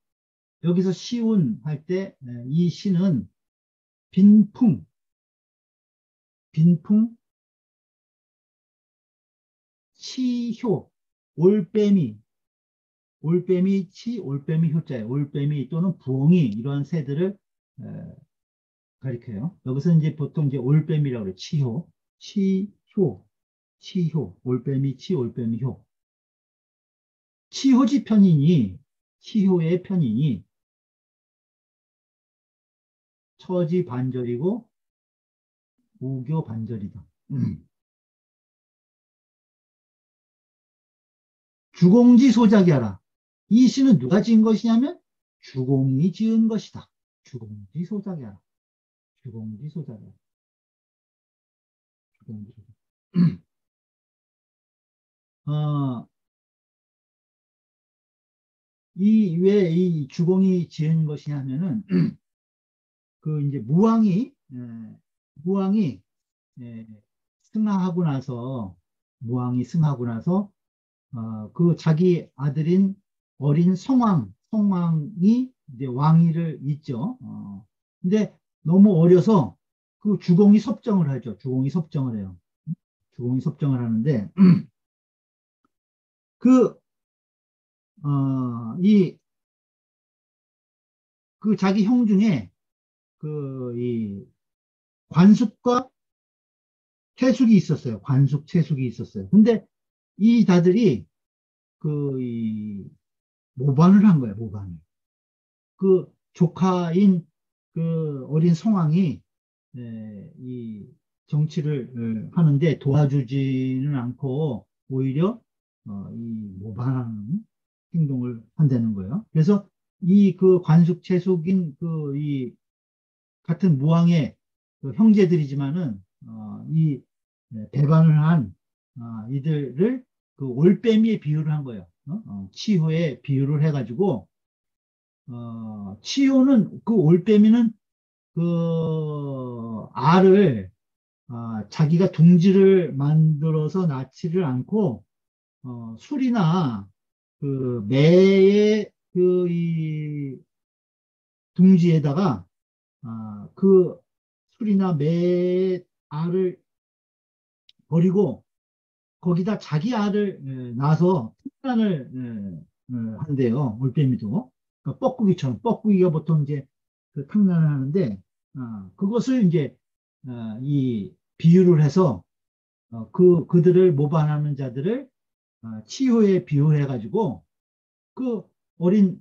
여기서 시운 할 때 이 시는 빈풍, 빈풍, 치효, 올빼미, 올빼미 효자예요. 올빼미 또는 부엉이 이러한 새들을 가리켜요. 여기서 이제 보통 이제 올빼미라고 그래요. 치효, 치효, 치효, 올빼미, 올빼미, 효. 치효지 편이니, 치효의 편이니, 처지 반절이고, 우교 반절이다. 주공지 소작이하라. 이 시는 누가 지은 것이냐면, 주공이 지은 것이다. 주공지 소작이하라. 주공지 소작이하라. 주공지 소작. 어, 왜 이 주공이 지은 것이냐면은, 그 이제 무왕이 예, 승하하고 나서 무왕이 승하고 나서 그 자기 아들인 어린 성왕이 이제 왕위를 잇죠. 근데 너무 어려서 그 주공이 섭정을 하죠. 주공이 섭정을 해요. 주공이 섭정을 하는데 그 이 그 자기 형 중에 그 이 관숙과 채숙이 있었어요. 관숙, 채숙이 있었어요. 근데 이 다들이 이 모반을 한 거예요. 모반을. 그 조카인 그 어린 성왕이 이 정치를 하는데 도와주지는 않고 오히려 이 모반하는 행동을 한다는 거예요. 그래서 이 그 관숙채숙인 그 이 같은 무왕의 그 형제들이지만은 이 배반을 한 이들을 그 올빼미에 비유를 한 거예요. 치효에 비유를 해가지고 치효는 그 올빼미는 그 알을 자기가 둥지를 만들어서 낳지를 않고 술이나 그 매의 그 이 둥지에다가 그 술이나 매의 알을 버리고 거기다 자기 알을 낳아서 탕란을 한대요. 올빼미도. 그러니까 뻐꾸기처럼 뻐꾸기가 보통 이제 그 탕란을 하는데 그것을 이제 이 비유를 해서 그들을 모반하는 자들을 치효에 비유해 가지고 그 어린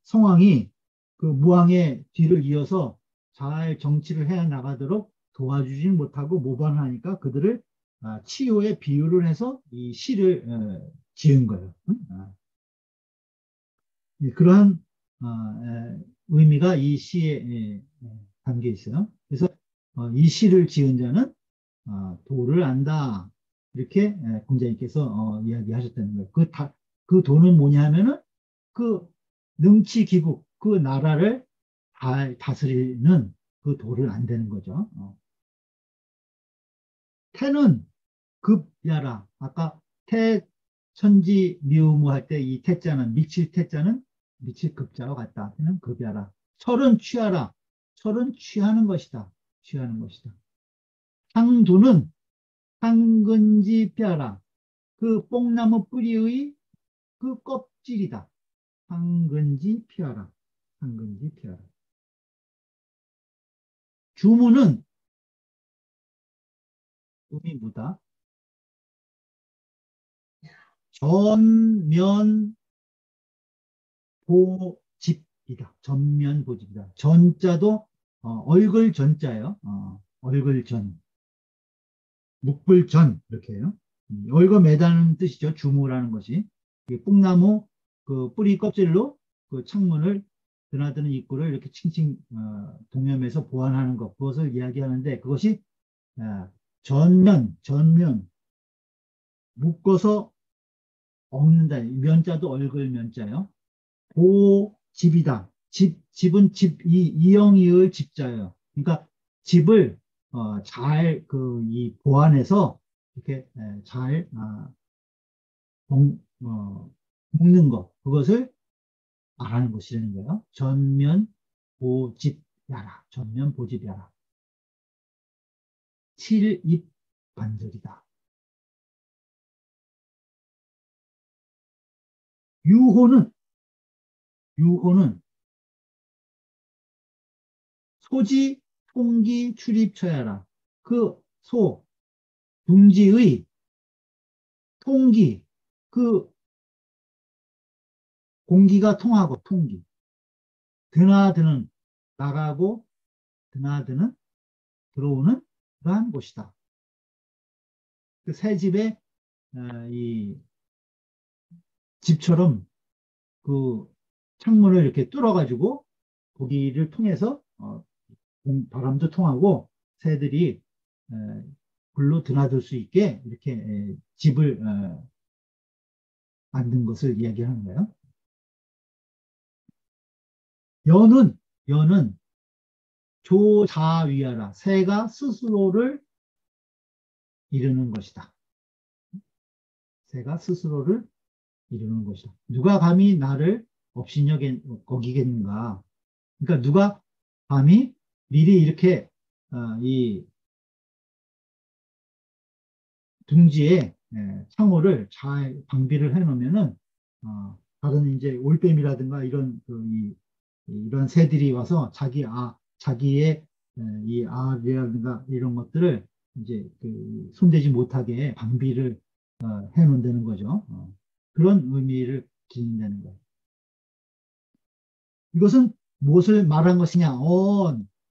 성왕이 그 무왕의 뒤를 이어서 잘 정치를 해 나가도록 도와주지 못하고 모반하니까 그들을 치유에 비유를 해서 이 시를 지은 거예요. 응? 그러한 의미가 이 시에 담겨 있어요. 그래서 이 시를 지은 자는 도를 안다. 이렇게 공자님께서 이야기하셨다는 거예요. 그 도는 뭐냐 하면은 그 능치기국, 그 나라를 잘 다스리는 그 도를 안다는 거죠. 태는 급야라. 아까 태, 천지, 미우무 할 때 이 태자는, 미칠 태자는 미칠 급자와 같다. 태는 급야라. 철은 취하라. 철은 취하는 것이다. 취하는 것이다. 상두는 상근지 뼈라. 그 뽕나무 뿌리의 그 껍질이다. 상근지 피하라. 상근지 피하라. 주문은 의미보다 전면 보집이다. 전면 보집이다. 전자도 얼굴 전자예요. 얼굴 전, 묵불 전 이렇게 해요. 얼굴 매다는 뜻이죠. 주무라는 것이. 이 뽕나무 그 뿌리 껍질로 그 창문을 드나드는 입구를 이렇게 칭칭 동여매서 보완하는 것, 그것을 이야기하는데 그것이 전면 묶어서 엎는다. 면자도 얼굴 면자예요. 보집이다. 집은 이영이의 집자예요. 그러니까 집을 잘 이 보완해서 이렇게 잘 묶는 것, 그것을 말하는 것이라는 거예요. 전면 보집야라. 전면 보집야라. 칠입 반절이다. 유호는 유호는 통기 출입처야라. 그 소, 둥지의 통기, 그 공기가 통하고 통기. 드나드는 나가고 드나드는 들어오는 그러한 곳이다. 그 새 집에 이 집처럼 그 창문을 이렇게 뚫어가지고 거기를 통해서 바람도 통하고 새들이 불로 드나들 수 있게 이렇게 집을 만든 것을 이야기하는 거예요. 여는 조자위하라. 새가 스스로를 이루는 것이다. 새가 스스로를 이루는 것이다. 누가 감히 나를 거기겠는가? 그러니까 누가 감히 미리 이렇게 이 둥지에 창호를 잘 방비를 해놓으면은 다른 이제 올빼미라든가 이런 새들이 와서 자기의 이 알이라든가 이런 것들을 이제 그 손대지 못하게 방비를 해놓는다는 거죠. 그런 의미를 지닌다는 거예요. 이것은 무엇을 말한 것이냐?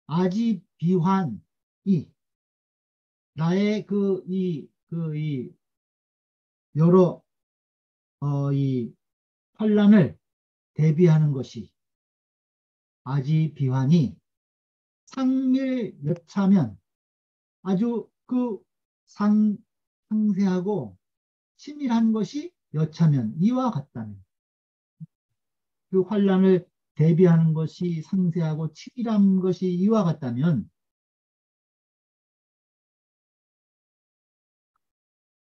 아지 비환이 나의 이 여러 이 환란을 대비하는 것이 아지 비환이 상밀여차면 아주 그 상세하고 치밀한 것이 여차면 이와 같다면 그 환란을 대비하는 것이 상세하고 치밀한 것이 이와 같다면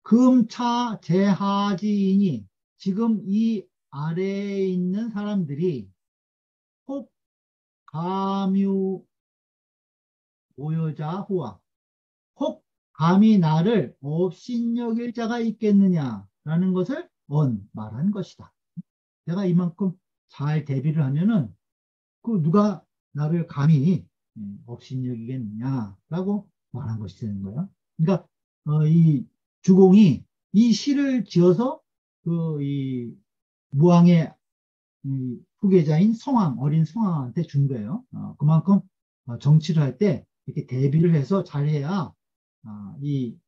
금차 제하지이니 지금 이 아래에 있는 사람들이 혹 가묘 오여자 호와 혹 감히 나를 업신여길 자가 있겠느냐라는 것을 말한 것이다. 내가 이만큼 잘 대비를 하면은 그 누가 나를 감히 업신여기겠느냐라고 말한 것이 되는 거야. 그러니까 이 주공이 이 시를 지어서 그 이 무왕의 이 후계자인 어린 성왕한테 준 거예요. 그만큼 정치를 할 때 이렇게 대비를 해서 잘해야 이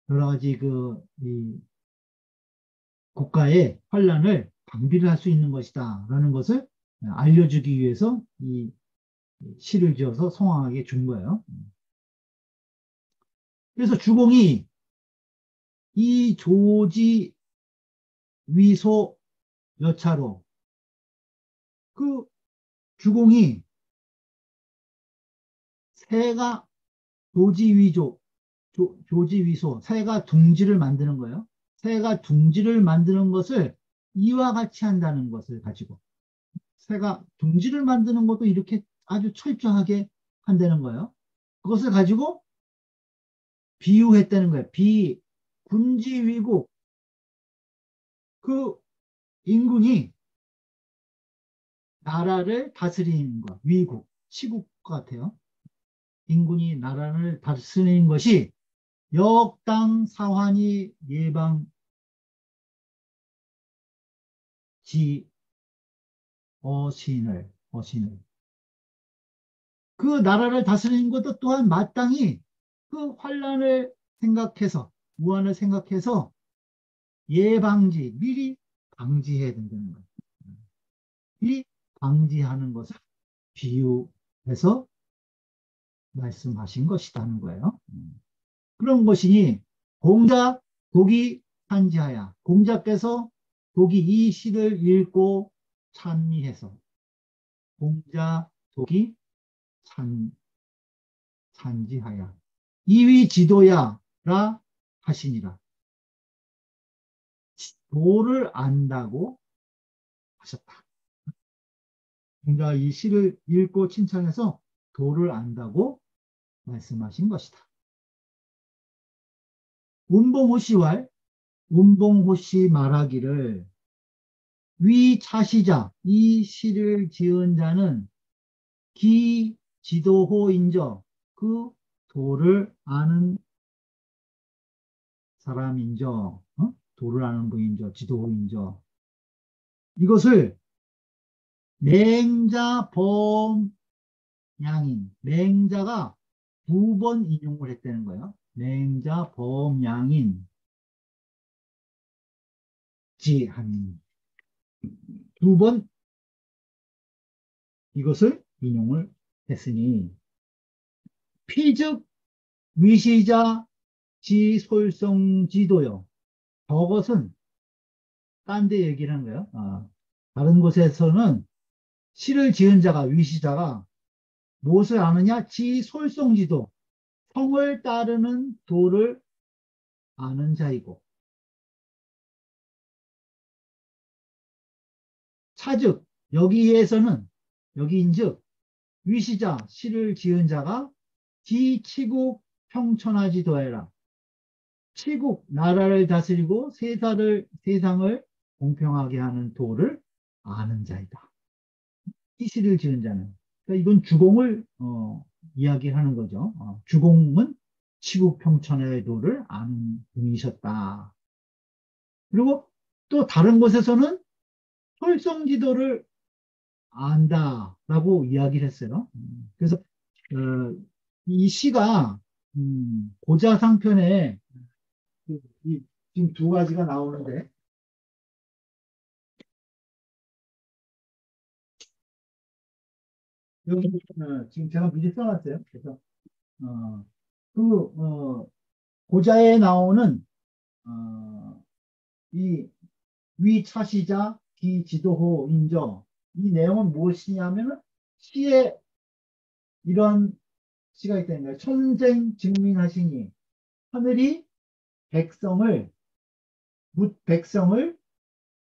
여러 가지 이 국가의 환란을 방비를 할 수 있는 것이다라는 것을 알려주기 위해서 이 시를 지어서 성왕에게 준 거예요. 그래서 주공이 이 조지 위소 여차로 그 주공이 새가 조지위소 새가 둥지를 만드는 거예요. 새가 둥지를 만드는 것을 이와 같이 한다는 것을 가지고 새가 둥지를 만드는 것도 이렇게 아주 철저하게 한다는 거예요. 그것을 가지고 비유했다는 거예요. 군지위국 그 인군이 나라를 다스리는 것, 위국, 치국 같아요. 인군이 나라를 다스리는 것이 역당 사환이 어신을 그 나라를 다스리는 것도 또한 마땅히 그 환란을 생각해서 무한을 생각해서 미리 방지해야 된다는 거예요. 미리 방지하는 것을 비유해서 말씀하신 것이라는 거예요. 그런 것이니 공자 독이 산지하야 공자께서 독이 이 시를 읽고 찬미해서 공자 독이 산지하야 이위 지도야라 하시니라. 도를 안다고 하셨다. 공자가 이 시를 읽고 칭찬해서 도를 안다고 말씀하신 것이다. 운봉호씨 말하기를 위 차시자 이 시를 지은 자는 기 지도호인저 그 도를 아는 사람인저 도를 아는 분인저 지도호인저 이것을 맹자범양인 맹자가 두 번 인용을 했다는 거예요. 맹자범양인 지한 두 번 이것을 인용을 했으니 피즉 위시자 지솔성지도요. 저것은 딴 데 얘기를 하는 거예요. 다른 곳에서는 시를 지은 자가 위시자가 무엇을 아느냐? 지솔성지도 성을 따르는 도를 아는 자이고 차즉 여기에서는 여기인즉 위시자 시를 지은 자가 지치국 평천하지도해라. 치국 나라를 다스리고 세상을 공평하게 하는 도를 아는 자이다. 이 시를 지은 자는 그러니까 이건 주공을 이야기하는 거죠. 주공은 치국 평천의 도를 아는 분이셨다. 그리고 또 다른 곳에서는 솔성지도를 안다라고 이야기를 했어요. 그래서 이 시가 고자상편에 지금 두 가지가 나오는데 여기 지금 제가 미리 써놨어요. 그래서 어, 고자에 나오는 어, 이 위차시자 기지도호 인저 이 내용은 무엇이냐면은 시에 이런 시가 있다는 거예요. 천생 증민하시니 하늘이 백성을 묻 백성을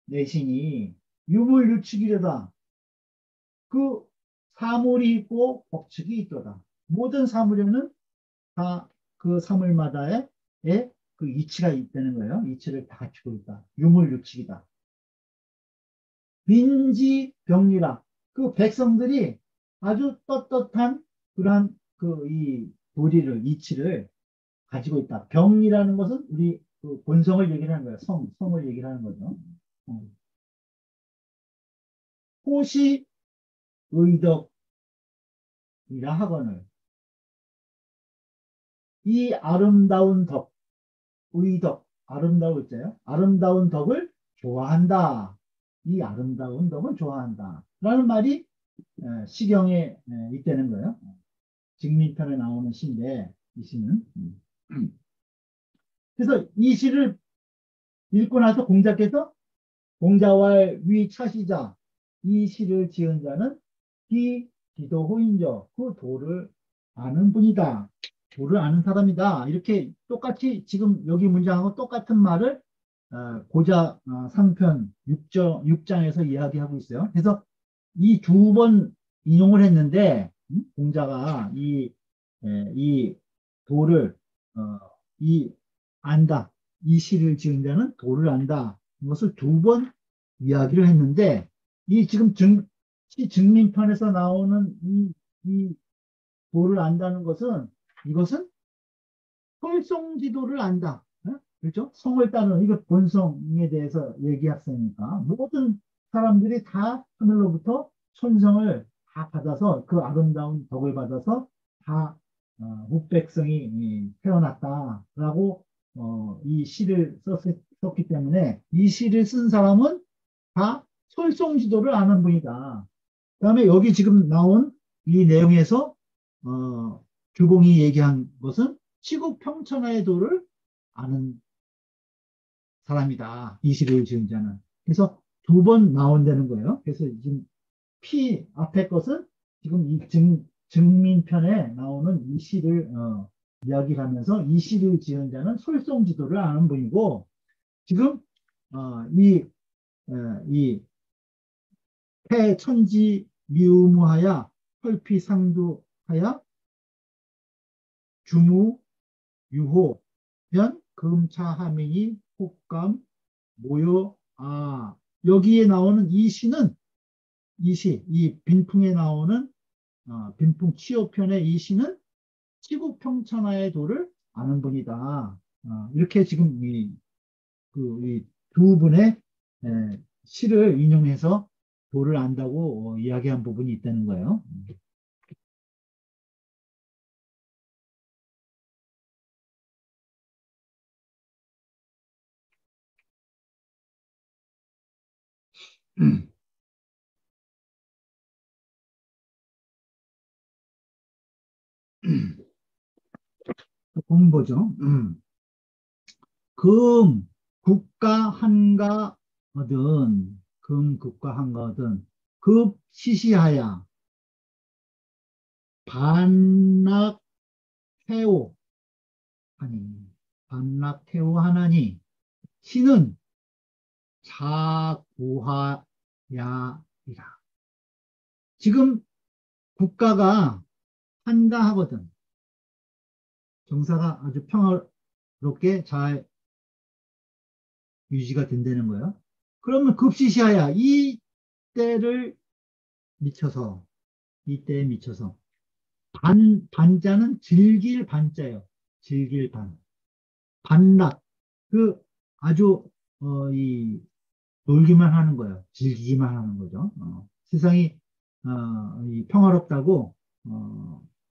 내시니 유물유축이로다. 그 사물이 있고 법칙이 있도다. 모든 사물에는 다 그 사물마다의 그 이치가 있다는 거예요. 이치를 다 갖추고 있다. 유물유축이다. 빈지병리라. 그 백성들이 아주 떳떳한 그러한 그 이 도리를 이치를 가지고 있다. 병이라는 것은 우리 그 본성을 얘기를 하는 거예요. 성을 얘기를 하는 거죠. 어. 호시 의덕이라 하거늘 이 아름다운 덕, 의덕, 아름다울 때요. 아름다운 덕을 좋아한다. 이 아름다운 덕을 좋아한다. 라는 말이 시경에 있다는 거예요. 직민편에 나오는 시인데 이 시는 그래서 이 시를 읽고 나서 공자께서 공자왈 위 차시자 이 시를 지은 자는 기 기도호인저 그 도를 아는 분이다. 도를 아는 사람이다. 이렇게 똑같이 지금 여기 문장하고 똑같은 말을 고자 상편 6장에서 이야기하고 있어요. 그래서 이 두 번 인용을 했는데 공자가 이 도를 이 안다. 이 시를 지은 자는 도를 안다. 이것을 두 번 이야기를 했는데 이 지금 시 증민편에서 나오는 이 도를 안다는 것은 이것은 솔송지도를 안다. 그렇죠? 성을 따르는 이거 본성에 대해서 얘기했으니까 모든 사람들이 다 하늘로부터 천성을 다 받아서 그 아름다운 덕을 받아서 다 묵백성이 태어났다라고 이 시를 썼기 때문에 이 시를 쓴 사람은 다 솔송지도를 아는 분이다. 그다음에 여기 지금 나온 이 내용에서 주공이 얘기한 것은 치국평천하의 도를 아는 사람이다. 이 시를 지은 자는. 그래서 두 번 나온다는 거예요. 그래서 지금 앞에 것은 지금 이 증민편에 나오는 이 시를 이야기하면서 이 시를 지은 자는 솔송지도를 아는 분이고 지금 이 해천지 미우무하야 헐피상두하야 주무 유호면 금차하민이 혹감 모여 여기에 나오는 이 시는 이 빈풍에 나오는 빈풍 치요편의 이 시는 치국평천하의 도를 아는 분이다. 이렇게 지금 이 두 분의 시를 인용해서 도를 안다고 이야기한 부분이 있다는 거예요. 공보죠. 금, 국가 한가 얻은, 금, 국가 한가 얻은, 급 시시하야, 반락 태오 하니, 반락 태오 하나니, 시는 자고하야이라. 지금 국가가 한가하거든. 정사가 아주 평화롭게 잘 유지가 된다는 거예요. 그러면 급시시하야, 이때를 미쳐서, 이때에 미쳐서, 반자는 즐길 반자예요. 즐길 반. 반락. 그 아주 놀기만 하는 거예요. 즐기기만 하는 거죠. 세상이 이 평화롭다고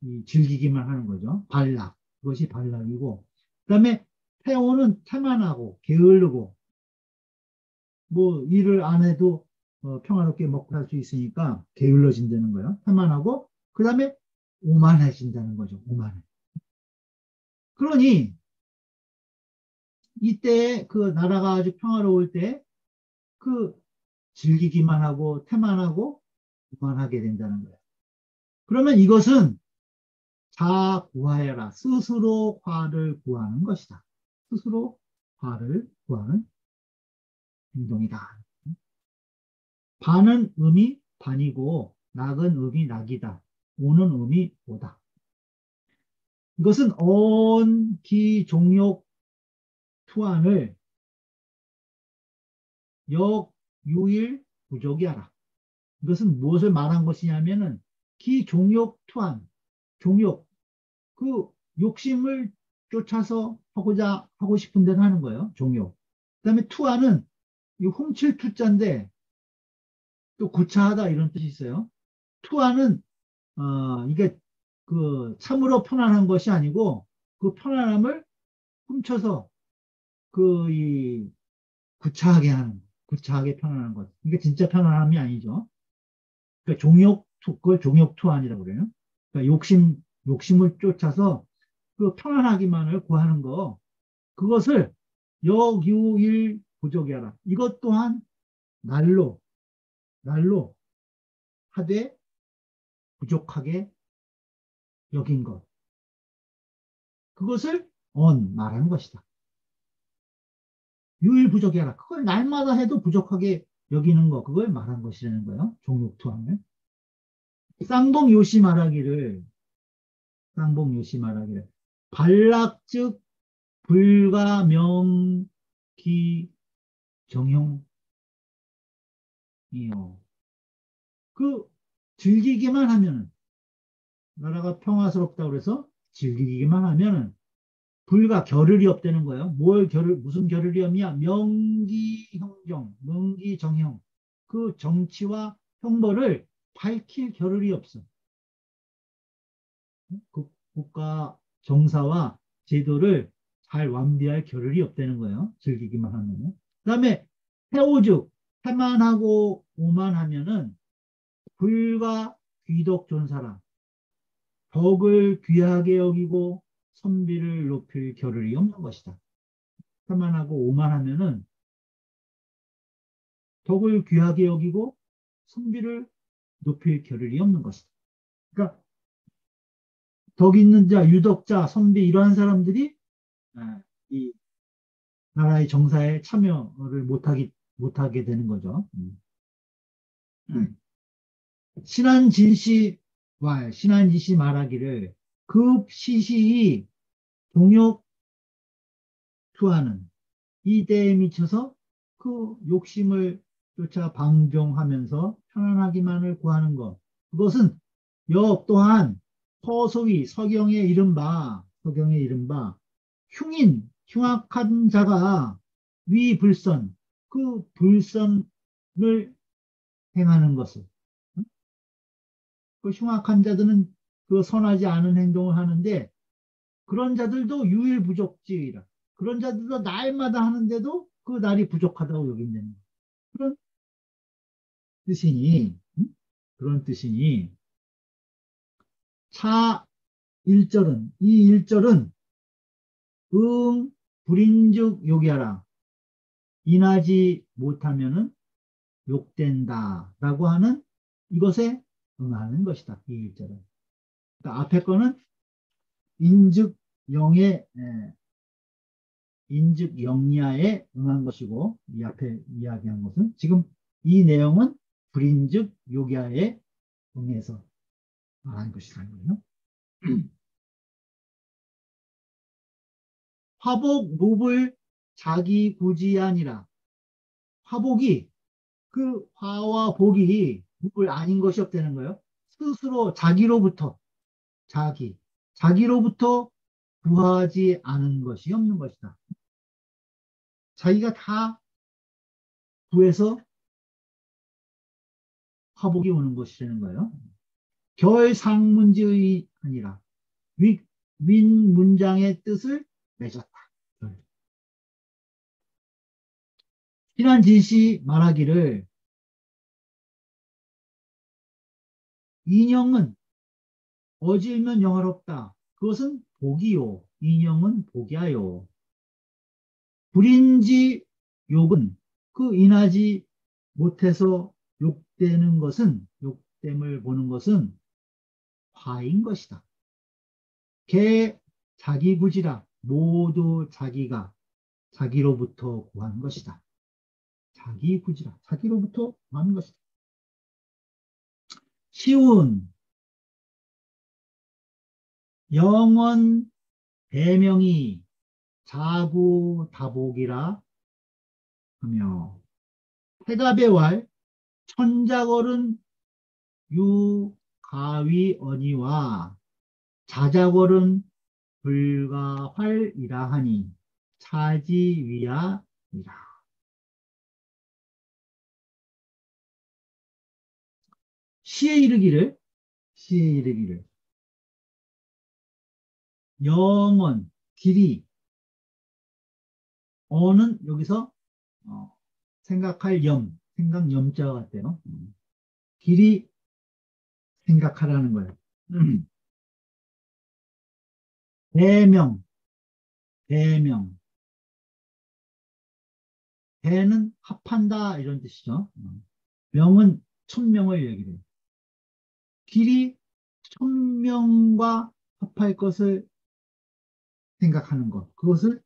이 즐기기만 하는 거죠. 반락. 그것이 반락이고. 그다음에 태오는 태만하고 게으르고 뭐 일을 안 해도 평화롭게 먹고 살 수 있으니까 게을러진다는 거예요. 태만하고 그다음에 오만해진다는 거죠. 오만해. 그러니 이때 그 나라가 아주 평화로울 때 그 즐기기만 하고 태만하고 오만하게 된다는 거예요. 그러면 이것은 자구하여라. 스스로 화를 구하는 것이다. 스스로 화를 구하는 행동이다. 반은 음이 반이고 낙은 음이 낙이다. 오는 음이 오다. 이것은 온, 기, 종욕, 투안을 역, 유일, 부족이 하라. 이것은 무엇을 말한 것이냐면은 기, 종욕, 투안, 종욕, 그 욕심을 쫓아서 하고자 하고 싶은 대로 하는 거예요. 종욕. 그다음에 투안은 이 훔칠 투자인데 또 구차하다 이런 뜻이 있어요. 투안은 이게 그 참으로 편안한 것이 아니고 그 편안함을 훔쳐서 그 이 구차하게 하는 구차하게 편안한 것. 이게 진짜 편안함이 아니죠. 그러니까 그걸 종욕투안이라고 그래요. 그러니까 욕심을 쫓아서 그 편안하기만을 구하는 거, 그것을 역유일 부족이 하라. 이것 또한 날로, 날로 하되 부족하게 여긴 것. 그것을 말하는 것이다. 유일 부족이 하라. 그걸 날마다 해도 부족하게 여기는 거, 그걸 말한 것이라는 거예요. 종욕투안을. 쌍봉 요시 말하기를, 쌍봉 요시 말하기를, 반락즉 불가명기 정형이요. 그 즐기기만 하면은 나라가 평화스럽다고 그래서 즐기기만 하면은 불가 겨를이 없다는 거예요. 무슨 겨를이 없냐? 명기형정, 명기정형. 그 정치와 형벌을 밝힐 겨를이 없어. 그 국가 정사와 제도를 잘 완비할 겨를이 없다는 거예요. 즐기기만 하면은. 그다음에 태오즉 태만하고 오만하면은 불과 귀덕 존사라. 덕을 귀하게 여기고 선비를 높일 겨를이 없는 것이다. 태만하고 오만하면은 덕을 귀하게 여기고 선비를 높일 겨를이 없는 것이다. 그러니까 덕 있는 자, 유덕자, 선비 이러한 사람들이 이 나라의 정사에 참여를 못하게 되는 거죠. 신한진시 말하기를 급시시이 동욕 투하는 이 때에 미쳐서 그 욕심을 쫓아 방종하면서 편안하기만을 구하는 것. 그것은 역 또한 서소위 서경에 이른바 흉인 흉악한 자가 위불선 그 불선을 행하는 것을 그 흉악한 자들은 그 선하지 않은 행동을 하는데 그런 자들도 유일부족지이라 그런 자들도 날마다 하는데도 그 날이 부족하다고 여긴다는 그런 뜻이니 그런 뜻이니 차 1절은 이 1절은 응 불인즉 욕이하라 인하지 못하면은 욕된다 라고 하는 이것에 응하는 것이다. 이 1절은. 그러니까 앞에 거는 인즉 영의 인즉 영리하에 응한 것이고 이 앞에 이야기한 것은 지금 이 내용은 불인즉 요기하에 응해서 말한 것이라는 거예요. 화복 묵을 자기 구지아니라 화복이 그 화와 복이 묵을 아닌 것이 없다는 거예요. 스스로 자기로부터 구하지 않은 것이 없는 것이다. 자기가 다 구해서 화복이 오는 것이라는 거예요. 결상문지의 아니라 윈 문장의 뜻을 맺었다. 신한 진씨 말하기를 인형은 어질면 영화롭다. 그것은 복이요. 인형은 복이야요. 불인지 욕은 그 인하지 못해서 욕됨을 보는 것은 화인 것이다. 개 자기 구지라 모두 자기가 자기로부터 구한 것이다. 자기 구지라 자기로부터 구한 것이다. 시운 영원 대명이 자구다복이라 하며 해답의 왈 천자걸은 유가위언이와 자자걸은 불가활이라 하니 차지위야이라. 시에 이르기를 영원 길이 어는 여기서 생각할 생각 염자가 같대요. 길이 생각하라는 거예요. 대명 대는 합한다 이런 뜻이죠. 명은 천명을 얘기해요. 길이 천명과 합할 것을 생각하는 것. 그것을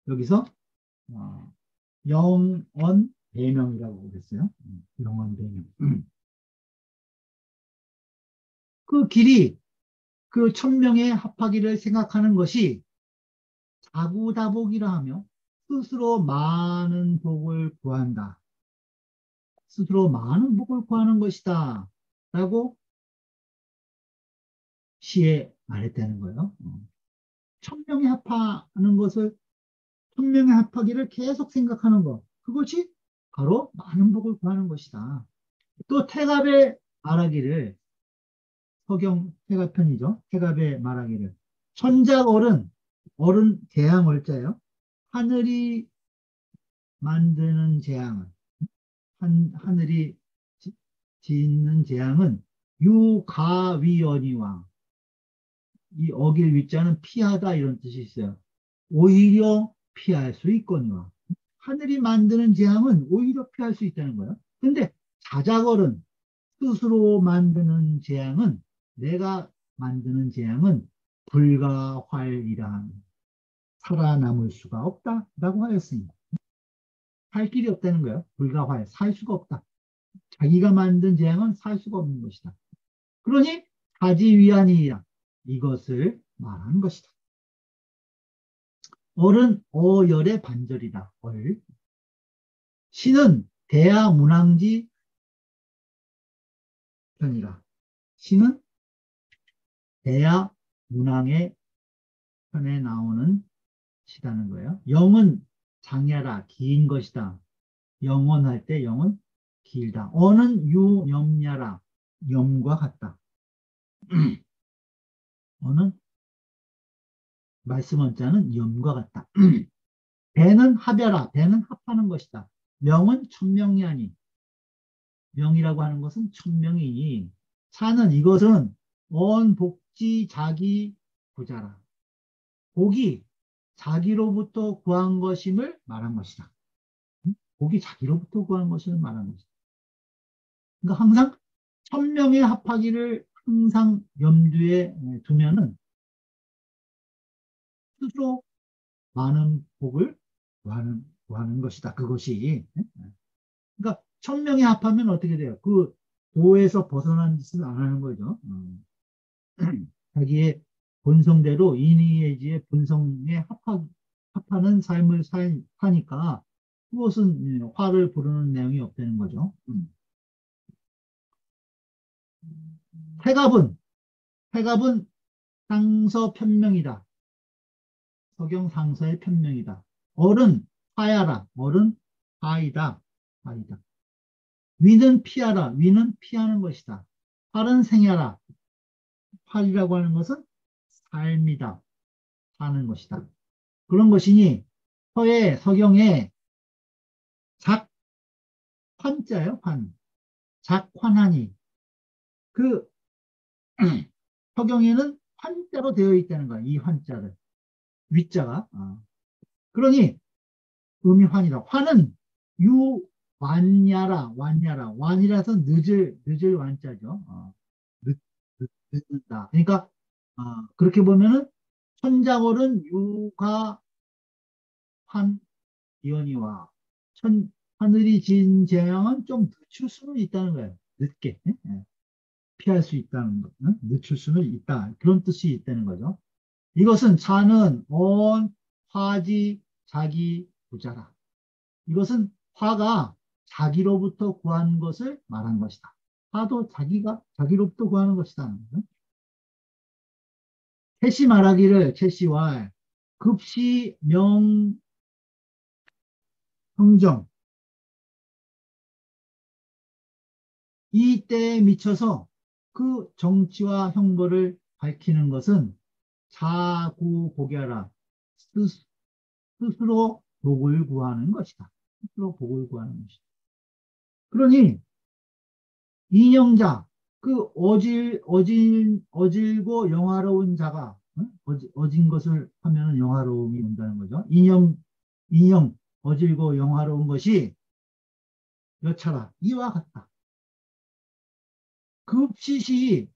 여기서 영언 대명이라고 그랬어요. 영언 대명. 그 길이 그 천명에 합하기를 생각하는 것이 자구다복이라 하며 스스로 많은 복을 구한다. 스스로 많은 복을 구하는 것이다. 라고 시에 말했다는 거예요. 천명에 합하는 것을, 천명에 합하기를 계속 생각하는 것. 그것이 바로 많은 복을 구하는 것이다. 또 태갑에 말하기를, 서경 태갑편이죠. 태갑에 말하기를. 천작 어른 재앙 월자예요. 하늘이 만드는 재앙은, 하늘이 짓는 재앙은 유가위언이와 이 어길 위자는 피하다 이런 뜻이 있어요. 오히려 피할 수 있거니와 하늘이 만드는 재앙은 오히려 피할 수 있다는 거예요. 근데 자작어른 스스로 만드는 재앙은 내가 만드는 재앙은 불가활이라 살아남을 수가 없다라고 하였습니다. 살 길이 없다는 거예요. 불가활 살 수가 없다. 자기가 만든 재앙은 살 수가 없는 것이다. 그러니 가지위안이라 이것을 말하는 것이다. 얼은 어열의 반절이다. 얼. 시는 대하문항지 편이라. 시는 대야 문항의 편에 나오는 시다는 거예요. 영은 장야라 긴 것이다. 영원할 때 영은 길다. 어는 유염야라 염과 같다. 어는 말씀 원자는 염과 같다. 배는 합여라. 배는 합하는 것이다. 명은 천명이 아니. 명이라고 하는 것은 천명이니. 차는 이것은 언, 복지, 자기, 부자라. 복이 자기로부터 구한 것임을 말한 것이다. 복이 자기로부터 구한 것임을 말한 것이다. 그러니까 항상 천명의 합하기를 항상 염두에 두면은 스스로 많은 복을 구하는 것이다. 그것이. 그러니까 천명이 합하면 어떻게 돼요? 그 도에서 벗어난 짓을 안 하는 거죠. 자기의 본성대로 인의의지의 본성에 합하는 삶을 사니까 그것은 화를 부르는 내용이 없다는 거죠. 태갑은 상서 편명이다. 서경 상서의 편명이다. 어른 화야라. 어른 화이다. 화이다. 위는 피하라. 위는 피하는 것이다. 활은 생야라. 활이라고 하는 것은 삶이다. 사는 것이다. 그런 것이니 서에 서경에 작환자예요. 환. 작환하니 그 서경에는 환자로 되어 있다는 거야. 이 환자를. 위자가. 그러니 음이 환이다. 환은 유완야라. 완야라. 완이라서 늦을 완자죠. 늦는다. 그러니까 그렇게 보면은 천자월은 유가 환 이원이와 하늘이 진 재앙은 좀 늦출 수는 있다는 거예요. 늦게. 피할 수 있다는 거. 늦출 수는 있다. 그런 뜻이 있다는 거죠. 이것은 차는 언, 화지, 자기, 부자라. 이것은 화가 자기로부터 구한 것을 말한 것이다. 화도 자기로부터 구하는 것이다. 채시 말하기를 채시와 급시 명 흥정 이 때에 미쳐서 그 정치와 형벌을 밝히는 것은 자구복야라 스스로 복을 구하는 것이다. 스스로 복을 구하는 것이다. 그러니 인영자 그 어질고 영화로운 자가 어진 것을 하면 영화로움이 온다는 거죠. 인형 어질고 영화로운 것이 여차라 이와 같다. 급시시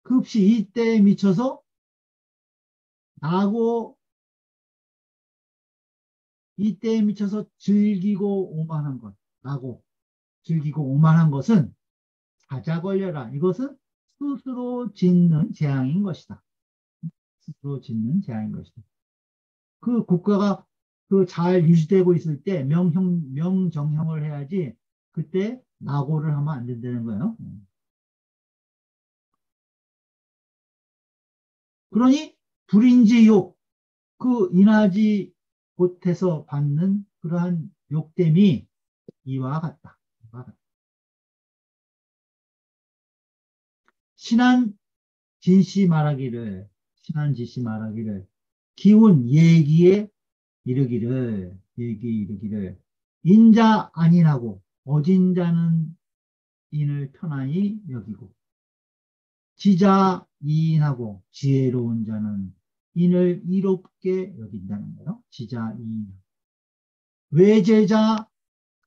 급시 이때에 미쳐서 나고 이때에 미쳐서 즐기고 오만한 것 나고 즐기고 오만한 것은 사자 걸려라. 이것은 스스로 짓는 재앙인 것이다. 스스로 짓는 재앙인 것이다. 그 국가가 그 잘 유지되고 있을 때 명정형을 해야지 그때 낙오를 하면 안 된다는 거예요. 그러니 불인지 욕, 그 인하지 못해서 받는 그러한 욕됨이 이와 같다. 신한 진씨 말하기를 기운 얘기에 이르기를 인자 아니하고 어진 자는 인을 편안히 여기고 지자 이인하고 지혜로운 자는 인을 이롭게 여긴다는 거예요. 지자 이인. 외제자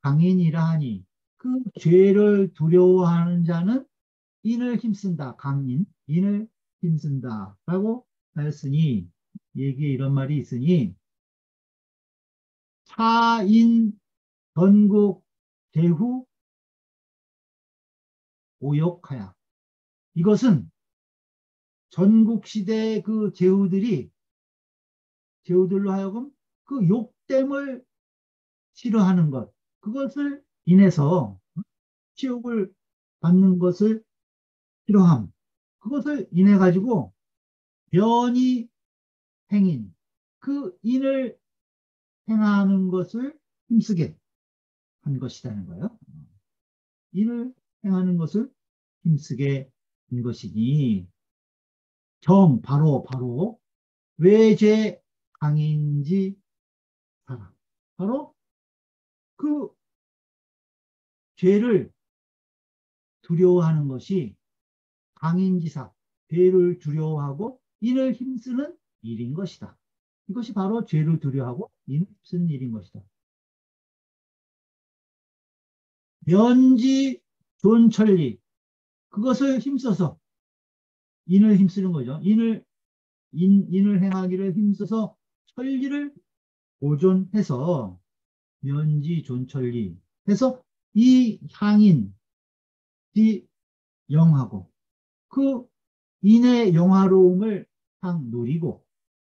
강인이라 하니 그 죄를 두려워하는 자는 인을 힘쓴다. 강인, 인을 힘쓴다. 라고 하였으니 얘기에 이런 말이 있으니 차인 전국 대후 오욕하야. 이것은 전국 시대의 그 제후들로 하여금 그 욕됨을 싫어하는 것, 그것을 인해서 치욕을 받는 것을 필요함. 그것을 인해 가지고 면이 행인, 그 인을 행하는 것을 힘쓰게 한 것이라는 거예요. 인을 행하는 것을 힘쓰게 한 것이니 바로 외제 강인지 사람. 바로 그 죄를 두려워하는 것이 강인지사, 죄를 두려워하고 인을 힘쓰는 일인 것이다. 이것이 바로 죄를 두려워하고 인을 힘쓰는 일인 것이다. 면지 존천리, 그것을 힘써서 인을 힘쓰는 거죠. 인을 행하기를 힘써서 천리를 보존해서 면지 존천리 해서 이 향인지 영하고 그 인의 영화로움을 향 누리고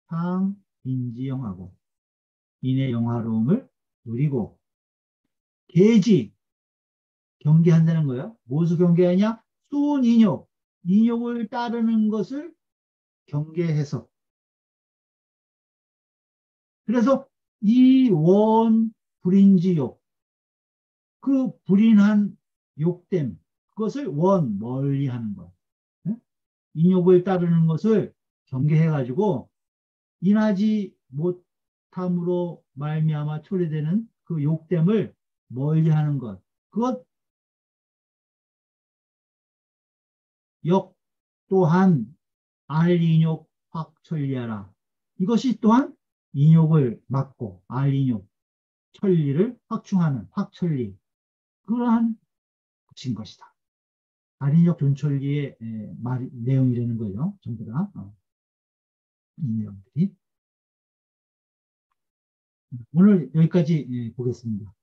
향 인지영하고 인의 영화로움을 누리고 계지 경계한다는 거예요. 무엇을 경계하냐? 수은 인욕, 인욕을 따르는 것을 경계해서 그래서 이원 불인지욕 그 불인한 욕됨 그것을 멀리 하는 것. 인욕을 따르는 것을 경계해 가지고 인하지 못함으로 말미암아 초래되는 그 욕됨을 멀리하는 것. 그것 역 또한 알인욕 확천리하라. 이것이 또한 인욕을 막고 알인욕 천리를 확충하는 확천리 그러한 것인 것이다. 알인욕 존천리의 내용이라는 거예요. 전부 다. 이 내용들이. 오늘 여기까지 보겠습니다.